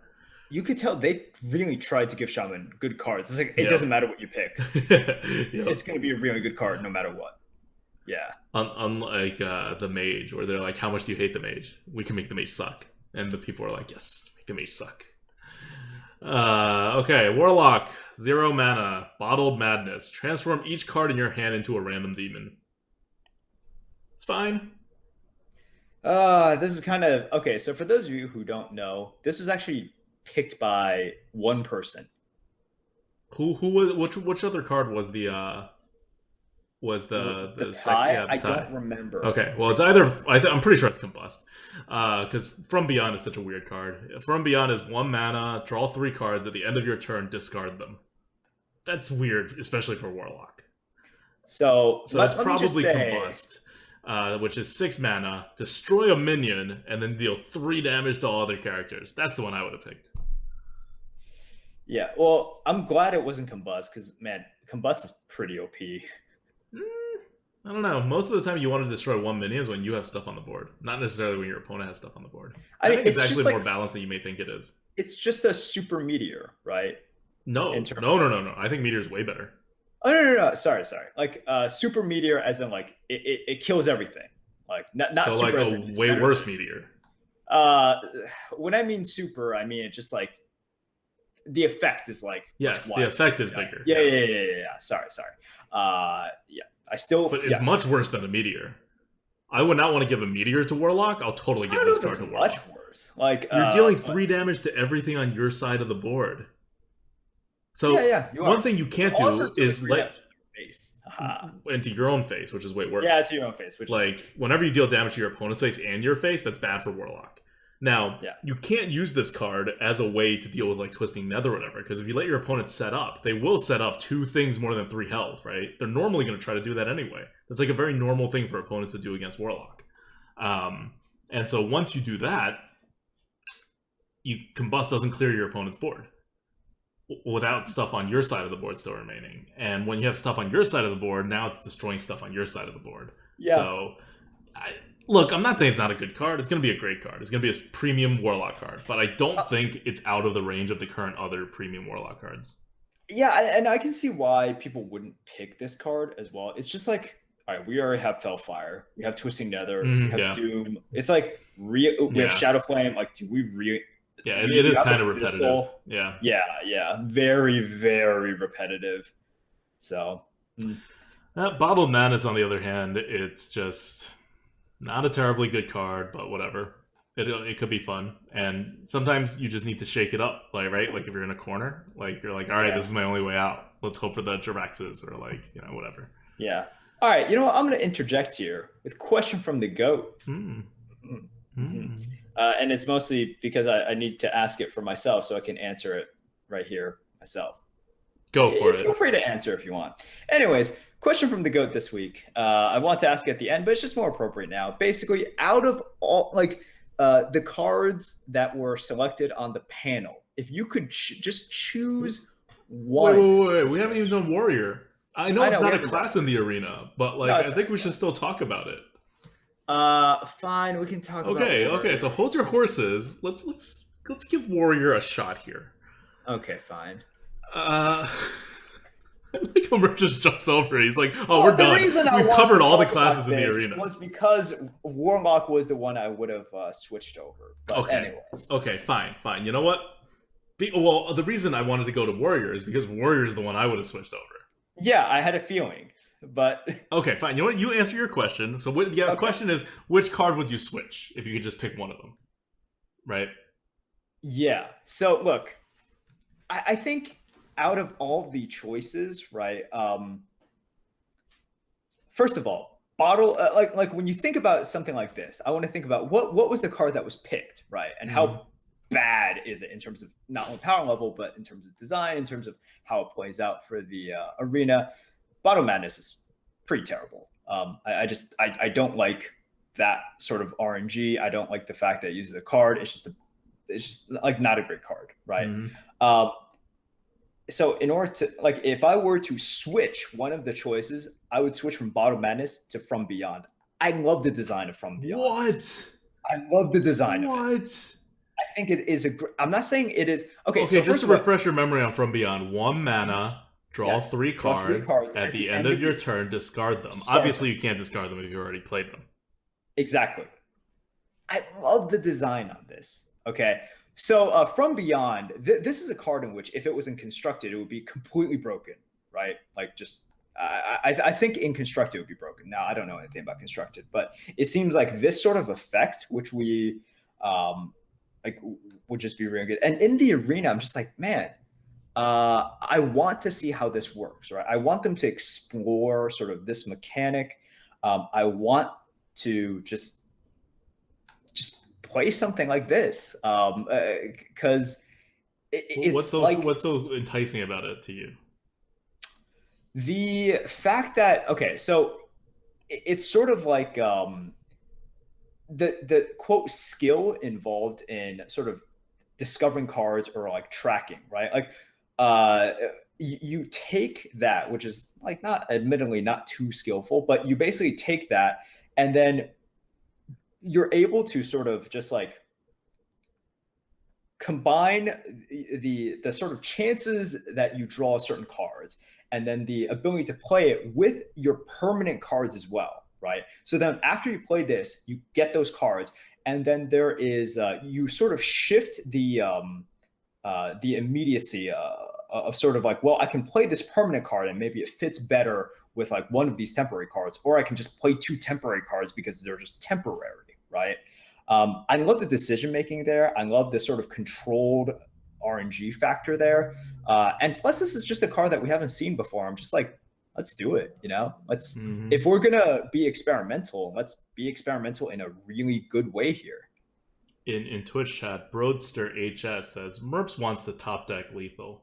You could tell they really tried to give Shaman good cards. It's like it doesn't matter what you pick. It's going to be a really good card no matter what. Yeah. Unlike the mage, where they're like, "How much do you hate the mage? We can make the mage suck," and the people are like, "Yes, make the mage suck." Okay, Warlock, 0 mana, Bottled Madness. Transform each card in your hand into a random demon. It's fine. This is kind of okay. So for those of you who don't know, this was actually picked by one person. Who was which other card was the tie? Yeah, the I tie. don't remember. Okay, well it's either I'm pretty sure it's Combust, because From Beyond is such a weird card. From Beyond is 1 mana, draw 3 cards at the end of your turn, discard them. That's weird, especially for Warlock. So it's probably Combust. Which is 6 mana, destroy a minion, and then deal 3 damage to all other characters. That's the one I would have picked. Yeah, well, I'm glad it wasn't Combust, because, man, Combust is pretty OP. I don't know. Most of the time you want to destroy 1 minion is when you have stuff on the board. Not necessarily when your opponent has stuff on the board. I think it's actually more balanced than you may think it is. It's just a super meteor, right? No. I think Meteor's way better. Oh no! Sorry. Like super meteor, as in like it kills everything. Like not so super like a way worse meteor. When I mean super, I mean it just like the effect is like the effect is bigger. Yeah. Sorry. Yeah, I still. But it's much worse than a meteor. I would not want to give a meteor to Warlock. I'll totally give this card to Warlock. Much worse. Like you're dealing 3 damage to everything on your side of the board. So one thing you can't do is let face into your own face, which is way worse. Yeah, it's your own face. Which like whenever you deal damage to your opponent's face and your face, that's bad for Warlock. Now, you can't use this card as a way to deal with like Twisting Nether or whatever, because if you let your opponent set up, they will set up 2 things more than 3 health, right? They're normally going to try to do that anyway. That's like a very normal thing for opponents to do against Warlock. And so once you do that, Combust doesn't clear your opponent's board without stuff on your side of the board still remaining. And when you have stuff on your side of the board, now it's destroying stuff on your side of the board. Yeah. So, look, I'm not saying it's not a good card. It's going to be a great card. It's going to be a premium Warlock card. But I don't think it's out of the range of the current other premium Warlock cards. Yeah, and I can see why people wouldn't pick this card as well. It's just like, all right, we already have Fellfire. We have Twisting Nether. We have Doom. It's like, we have Shadow Flame. Like, do we really... Yeah, it is kind of repetitive. Yeah. Very, very repetitive. So. Bottled Madness, on the other hand, it's just not a terribly good card, but whatever. It could be fun. And sometimes you just need to shake it up, like, right? Like if you're in a corner, like you're like, all right, this is my only way out. Let's hope for the Jiraxes or like, whatever. Yeah. All right, you know what? I'm going to interject here with a question from the GOAT. And it's mostly because I need to ask it for myself so I can answer it right here myself. Go for it. Feel free to answer if you want. Anyways, question from the GOAT this week. I want to ask at the end, but it's just more appropriate now. Basically, out of all the cards that were selected on the panel, if you could just choose one. Wait. We haven't even done Warrior. I know it's not a class in the arena, but like I think we should still talk about it. Fine, we can talk about Okay, so hold your horses. Let's give Warrior a shot here. Okay, fine. Like Homer just jumps over it. He's like, "Oh, Well, we're the done. reason I We've wanted covered to all the talk about classes in the this arena." was because Warlock was the one I would have switched over. But Okay. anyways, Okay, fine. You know what? Well, the reason I wanted to go to Warrior is because Warrior is the one I would have switched over. yeah, I had a feeling, but Okay, fine. You know what? You answer your question. So, the okay. question is, which card would you switch if you could just pick one of them? Right? Yeah. So look, I think out of all the choices, right? First of all, bottle like when you think about something like this, I want to think about what was the card that was picked, right? And how bad is it in terms of not only power level, but in terms of design, in terms of how it plays out for the arena. Bottle Madness is pretty terrible. I don't like that sort of RNG. I don't like the fact that it uses a card. It's just like not a great card, right? So in order to like, if I were to switch one of the choices, I would switch from Bottle Madness to From Beyond. I love the design of From Beyond. What? I love the design of it. What? I think it is I'm not saying it is okay. Okay, So just to refresh your memory on From Beyond, 1 mana, draw Yes. 3 Draw three cards. cards At the end of your turn, discard them. Discard Obviously, you can't discard them if you already played them. Exactly. I love the design on this. Okay. So From Beyond, this is a card in which if it wasn't constructed, it would be completely broken, right? Like just, I think in constructed it would be broken. Now, I don't know anything about constructed, but it seems like this sort of effect, which we like would just be really good. And in the arena, I'm just like, man, I want to see how this works, right? I want them to explore sort of this mechanic. I want to just play something like this because it's what's so enticing about it to you? The fact that so it's sort of like the quote skill involved in sort of discovering cards or like tracking, right? Like you take that, which is like admittedly not too skillful, but you basically take that and then you're able to sort of just like combine the sort of chances that you draw certain cards and then the ability to play it with your permanent cards as well, right? So then after you play this, you get those cards, and then there is you sort of shift the immediacy of sort of like, well, I can play this permanent card and maybe it fits better with like one of these temporary cards, or I can just play 2 temporary cards because they're just temporary, right? I love the decision making there. I love the sort of controlled RNG factor there. And plus, this is just a card that we haven't seen before. I'm just like, let's do it. You know, if we're gonna be experimental, let's be experimental in a really good way here. In Twitch chat, Broadster HS says Merps wants the top deck lethal.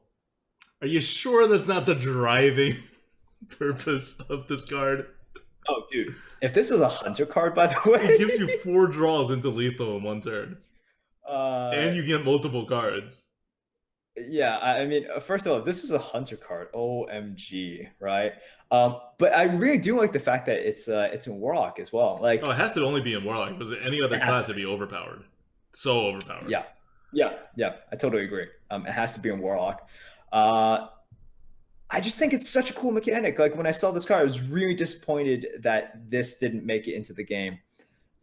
Are you sure that's not the driving purpose of this card? Oh, dude! If this was a hunter card, by the way, it gives you 4 draws into lethal in 1 turn, and you get multiple cards. Yeah, I mean, first of all, this was a hunter card. OMG, right? But I really do like the fact that it's in Warlock as well. Like, oh, it has to only be in Warlock because any other class would be overpowered. So overpowered. Yeah. I totally agree. It has to be in Warlock. I just think it's such a cool mechanic. Like when I saw this card, I was really disappointed that this didn't make it into the game.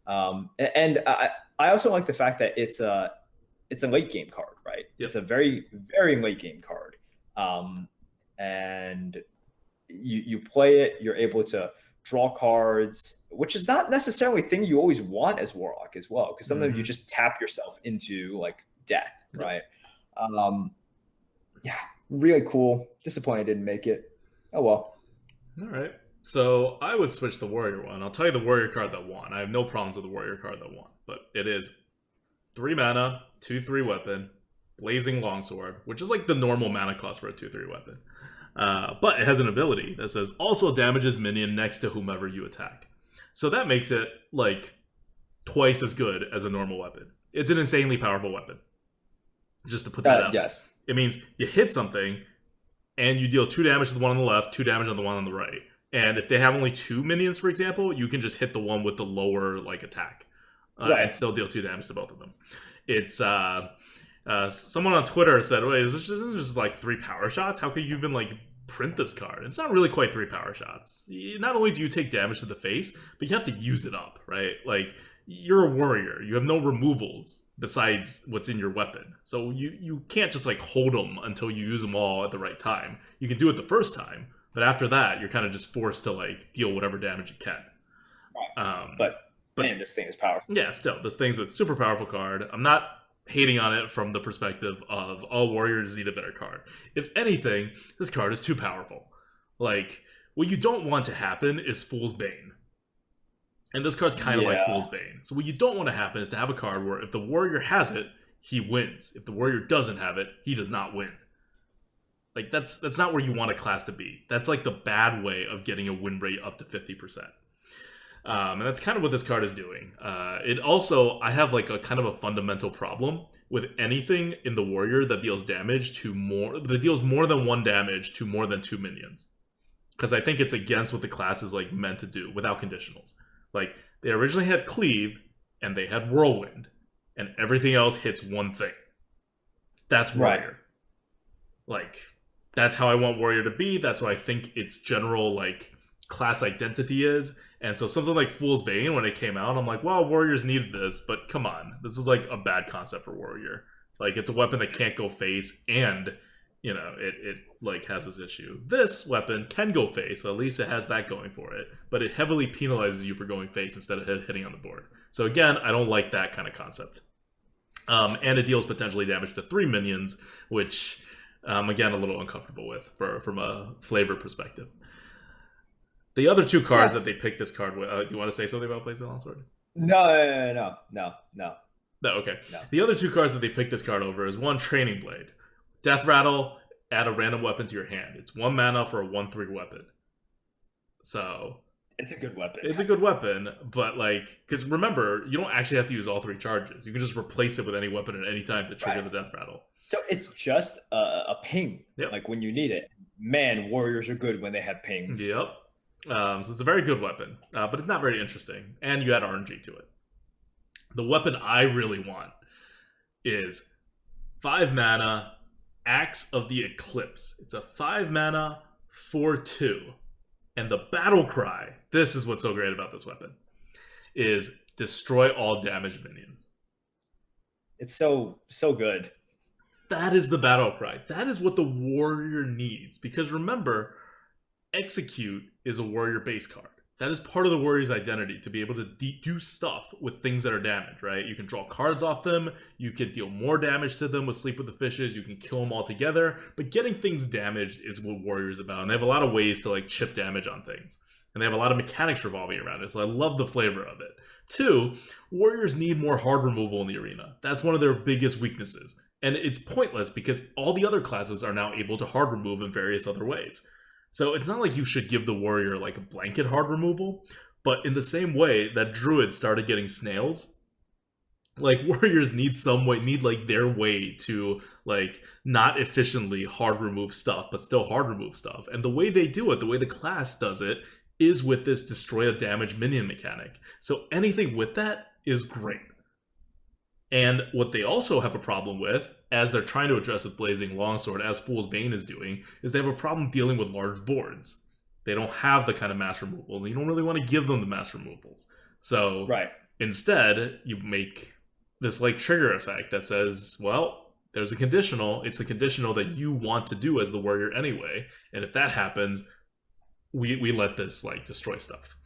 And I also like the fact that it's a late game card, right? Yep. It's a very, very late game card. And you play it, you're able to draw cards, which is not necessarily a thing you always want as Warlock as well, because sometimes you just tap yourself into like death, right? Yeah, really cool. Disappointed I didn't make it. Oh well. All right. So I would switch the Warrior one. I'll tell you the Warrior card that won. I have no problems with the Warrior card that won, but it is 3 mana, 2/3 weapon, Blazing Longsword, which is like the normal mana cost for a 2/3 weapon. But it has an ability that says also damages minion next to whomever you attack. So that makes it like twice as good as a normal weapon. It's an insanely powerful weapon. Just to put that out. Yes. It means you hit something and you deal 2 damage to the one on the left, 2 damage on the one on the right. And if they have only 2 minions, for example, you can just hit the one with the lower like attack and still deal 2 damage to both of them. It's someone on Twitter said, "Wait, is this just like 3 power shots? How could you even like print this card. It's not really quite 3 power shots. Not only do you take damage to the face, but you have to use it up, right? Like, you're a warrior. You have no removals besides what's in your weapon. So you can't just like hold them until you use them all at the right time. You can do it the first time, but after that, you're kind of just forced to like deal whatever damage you can. But man, this thing is powerful. Yeah, still, this thing's a super powerful card. I'm not hating on it from the perspective of all warriors need a better card. If anything, this card is too powerful. Like, what you don't want to happen is Fool's Bane. And this card's kind of like Fool's Bane. So what you don't want to happen is to have a card where if the warrior has it, he wins. If the warrior doesn't have it, he does not win. Like, that's not where you want a class to be. That's like the bad way of getting a win rate up to 50%. And that's kind of what this card is doing. It also, I have like a kind of a fundamental problem with anything in the warrior that deals damage to that deals more than 1 damage to more than 2 minions. Because I think it's against what the class is like meant to do without conditionals. Like, they originally had Cleave, and they had Whirlwind, and everything else hits one thing. That's Warrior. Right. Like, that's how I want Warrior to be. That's what I think its general, like, class identity is. And so something like Fool's Bane, when it came out, I'm like, well, Warriors needed this, but come on. This is, like, a bad concept for Warrior. Like, it's a weapon that can't go face, and, you know, it like, has this issue. This weapon can go face, so at least it has that going for it, but it heavily penalizes you for going face instead of hitting on the board. So again, I don't like that kind of concept. And it deals potentially damage to 3 minions, which, again, a little uncomfortable with from a flavor perspective. The other 2 cards that they picked this card with, do you want to say something about Blazing Longsword? No. No, okay. No. The other 2 cards that they picked this card over is 1, Training Blade. Death Rattle, add a random weapon to your hand. It's 1 mana for a 1/3 weapon. So it's a good weapon. It's a good weapon, but like, because remember, you don't actually have to use all 3 charges. You can just replace it with any weapon at any time to trigger the Death Rattle. So it's just a ping, like when you need it. Man, warriors are good when they have pings. Yep. So it's a very good weapon, but it's not very interesting, and you add RNG to it. The weapon I really want is 5 mana. Axe of the Eclipse. It's a 5 mana 4/2. And the battle cry, this is what's so great about this weapon, is destroy all damaged minions. It's so good. That is the battle cry. That is what the warrior needs. Because remember, Execute is a warrior base card. That is part of the warrior's identity, to be able to do stuff with things that are damaged, right? You can draw cards off them, you can deal more damage to them with Sleep with the Fishes, you can kill them all together, but getting things damaged is what Warrior is about, and they have a lot of ways to like chip damage on things. And they have a lot of mechanics revolving around it, so I love the flavor of it. 2, Warriors need more hard removal in the arena. That's one of their biggest weaknesses. And it's pointless because all the other classes are now able to hard remove in various other ways. So it's not like you should give the warrior like a blanket hard removal, but in the same way that druids started getting snails, like warriors need like their way to like not efficiently hard remove stuff, but still hard remove stuff. And the way they do it, the way the class does it, is with this destroy a damaged minion mechanic. So anything with that is great. And what they also have a problem with, as they're trying to address with Blazing Longsword, as Fool's Bane is doing, is they have a problem dealing with large boards. They don't have the kind of mass removals, and you don't really want to give them the mass removals. So instead, you make this like trigger effect that says, well, there's a conditional. It's the conditional that you want to do as the warrior anyway. And if that happens, we let this like destroy stuff.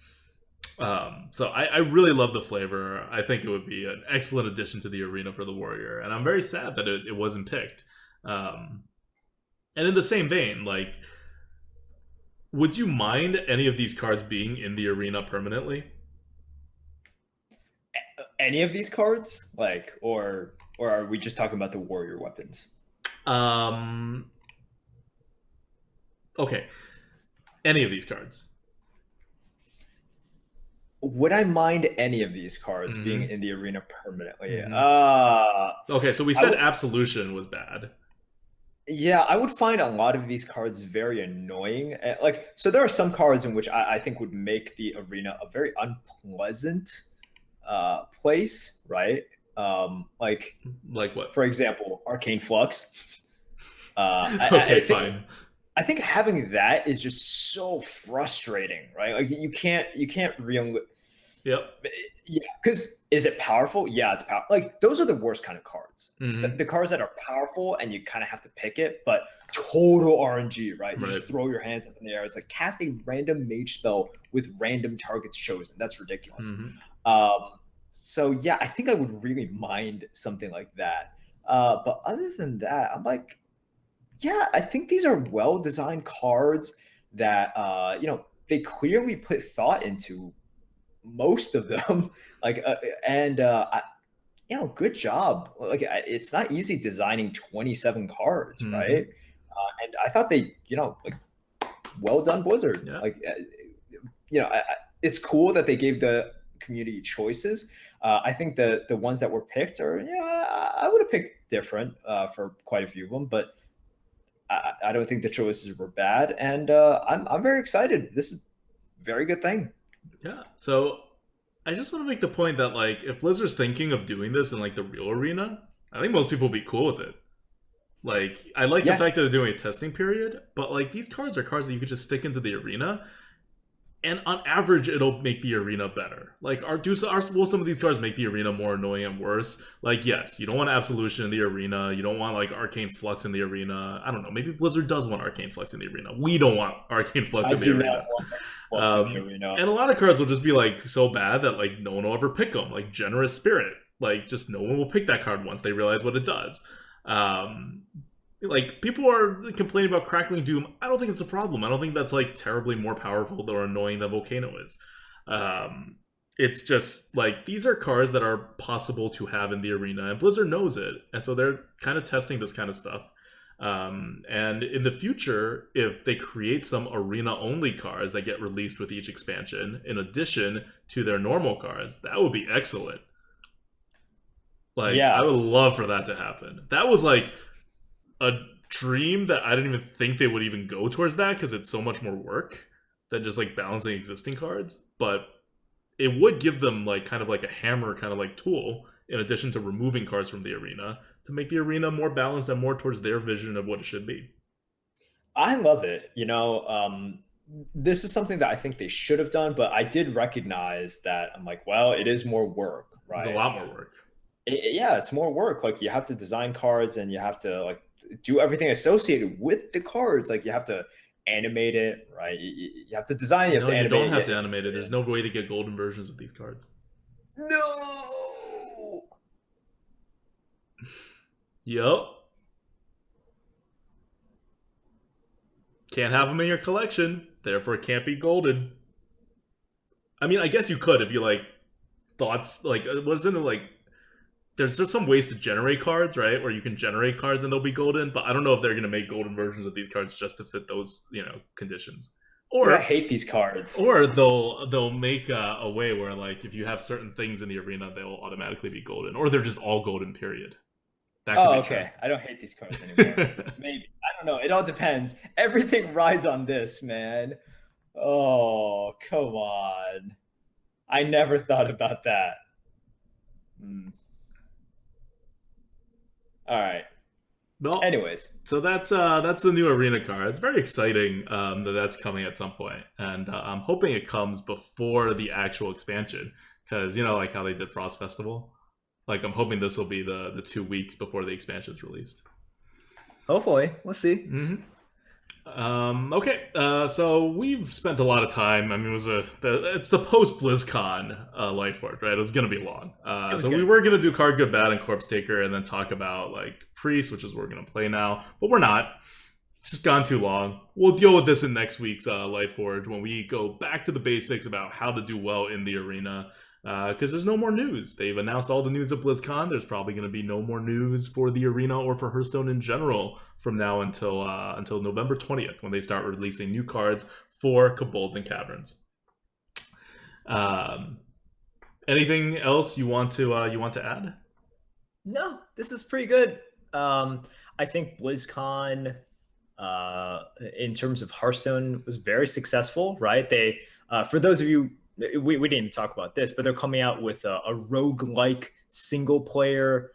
So I really love the flavor. I think it would be an excellent addition to the arena for the warrior, and I'm very sad that it wasn't picked. And in the same vein, like, would you mind any of these cards being in the arena permanently? Any of these cards, like, or are we just talking about the warrior weapons? Okay, any of these cards. Would I mind any of these cards being in the arena permanently? Okay, so we said Absolution was bad. Yeah, I would find a lot of these cards very annoying. Like, so there are some cards in which I think would make the arena a very unpleasant place, right? Like what? For example, Arcane Flux. Okay, fine. I think having that is just so frustrating, right? Like you can't really. Yep. Yeah, because is it powerful? Yeah, it's powerful. Like those are the worst kind of cards. Hmm. The cards that are powerful and you kind of have to pick it, but total RNG, right? You Right. just throw your hands up in the air. It's like cast a random mage spell with random targets chosen. That's ridiculous. Hmm. Um, so yeah, I think I would really mind something like that. But other than that, I'm like, yeah, I think these are well designed cards that they clearly put thought into most of them. like and good job. Like it's not easy designing 27 cards, Hmm. right? And I thought they, like, well done, Blizzard. Yeah. Like it's cool that they gave the community choices. I think the ones that were picked are, I would have picked different for quite a few of them, but I don't think the choices were bad, and I'm very excited. This is a very good thing. Yeah. So I just want to make the point that like if Blizzard's thinking of doing this in like the real arena, I think most people would be cool with it. Like I like the Yeah, fact that they're doing a testing period, but like these cards are cards that you could just stick into the arena, and on average it'll make the arena better. Like will some of these cards make the arena more annoying and worse? Like yes, you don't want Absolution in the arena, you don't want like Arcane Flux in the arena. I don't know, maybe Blizzard does want Arcane Flux in the arena. We don't want Arcane Flux I in the do not arena. want Flux in the arena. And a lot of cards will just be like so bad that like no one will ever pick them. Like Generous Spirit, like just no one will pick that card once they realize what it does. Um, like people are complaining about Crackling Doom. I don't think it's a problem. I don't think that's like terribly more powerful or annoying than Volcano is. Um, it's just like these are cards that are possible to have in the arena, and Blizzard knows it, and so they're kind of testing this kind of stuff. And in the future, if they create some arena-only cards that get released with each expansion, in addition to their normal cards, that would be excellent. Like, I Yeah, would love for that to happen. That was like a dream that I didn't even think they would even go towards that because it's so much more work than just like balancing existing cards. But it would give them like kind of like a hammer kind of like tool in addition to removing cards from the arena to make the arena more balanced and more towards their vision of what it should be. I love it. This is something that I think they should have done, but I did recognize that I'm like, well, it is more work, It's a right? lot more work. Yeah, it's more work. Like you have to design cards and you have to like do everything associated with the cards. Like you have to animate it, right? You have to design, you have No, to you animate don't it. have to animate it. There's no way to get golden versions of these cards. No. Yup. Can't have them in your collection, therefore it can't be golden. I mean, I guess you could if you like thoughts like wasn't it like there's just some ways to generate cards, right? Where you can generate cards and they'll be golden, but I don't know if they're gonna make golden versions of these cards just to fit those, conditions. Dude, I Or hate these cards. they'll make a way where like if you have certain things in the arena, they'll automatically be golden, or they're just all golden. Period. That could Oh, be true. okay. I don't hate these cards anymore. Maybe. I don't know. It all depends. Everything rides on this, man. Oh, come on. I never thought about that. Hmm. All right. Well, Anyways, so that's the new arena card. It's very exciting that that's coming at some point, and I'm hoping it comes before the actual expansion because like how they did Frost Festival. Like I'm hoping this will be the 2 weeks before the expansion is released. hopefully, we'll see. Mm-hmm. Okay, so we've spent a lot of time. I mean, it's the post BlizzCon Lightforge, right? It was gonna be long. So we were gonna do Card Good, Bad, and Corpse Taker, and then talk about like Priest, which is what we're gonna play now. But we're not. It's just gone too long. We'll deal with this in next week's Lightforge when we go back to the basics about how to do well in the arena. Because there's no more news. They've announced all the news at BlizzCon. There's probably going to be no more news for the arena or for Hearthstone in general from now until November 20th when they start releasing new cards for Kobolds and Caverns. Anything else you want to add? No, this is pretty good. I think BlizzCon, in terms of Hearthstone, was very successful. Right? They, for those of you, we didn't even talk about this, but they're coming out with a rogue-like single player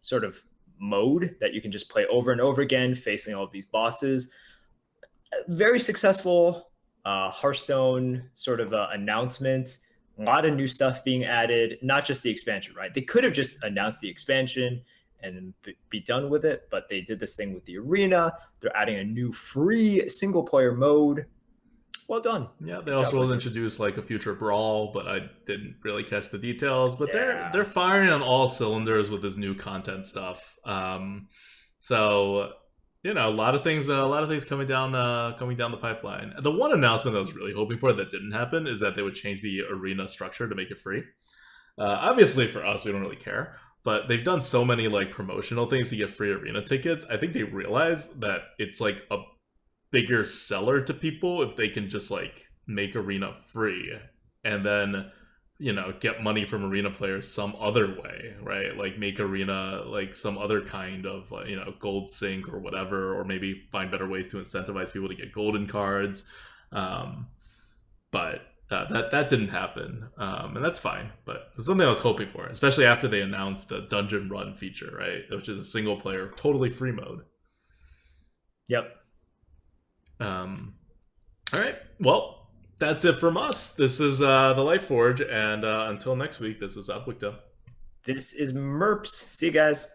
sort of mode that you can just play over and over again, facing all of these bosses. Very successful Hearthstone sort of announcement. A lot of new stuff being added, not just the expansion, right? They could have just announced the expansion and be done with it, but they did this thing with the arena. They're adding a new free single player mode. Well done. Yeah, they Good job, also Blizzard. introduced like a future brawl, but I didn't really catch the details. But Yeah. they're firing on all cylinders with this new content stuff. So a lot of things coming down the pipeline. The one announcement I was really hoping for that didn't happen is that they would change the arena structure to make it free. Obviously, for us, we don't really care. But they've done so many like promotional things to get free arena tickets. I think they realize that it's like a bigger seller to people if they can just like make arena free and then get money from arena players some other way, right? Like make arena like some other kind of gold sync or whatever, or maybe find better ways to incentivize people to get golden cards. But that didn't happen, and that's fine. But it's something I was hoping for, especially after they announced the dungeon run feature, right, which is a single player totally free mode. Yep. All right. Well, that's it from us. This is the Lightforge, and until next week, this is ADWCTA. This is Merps. See you guys.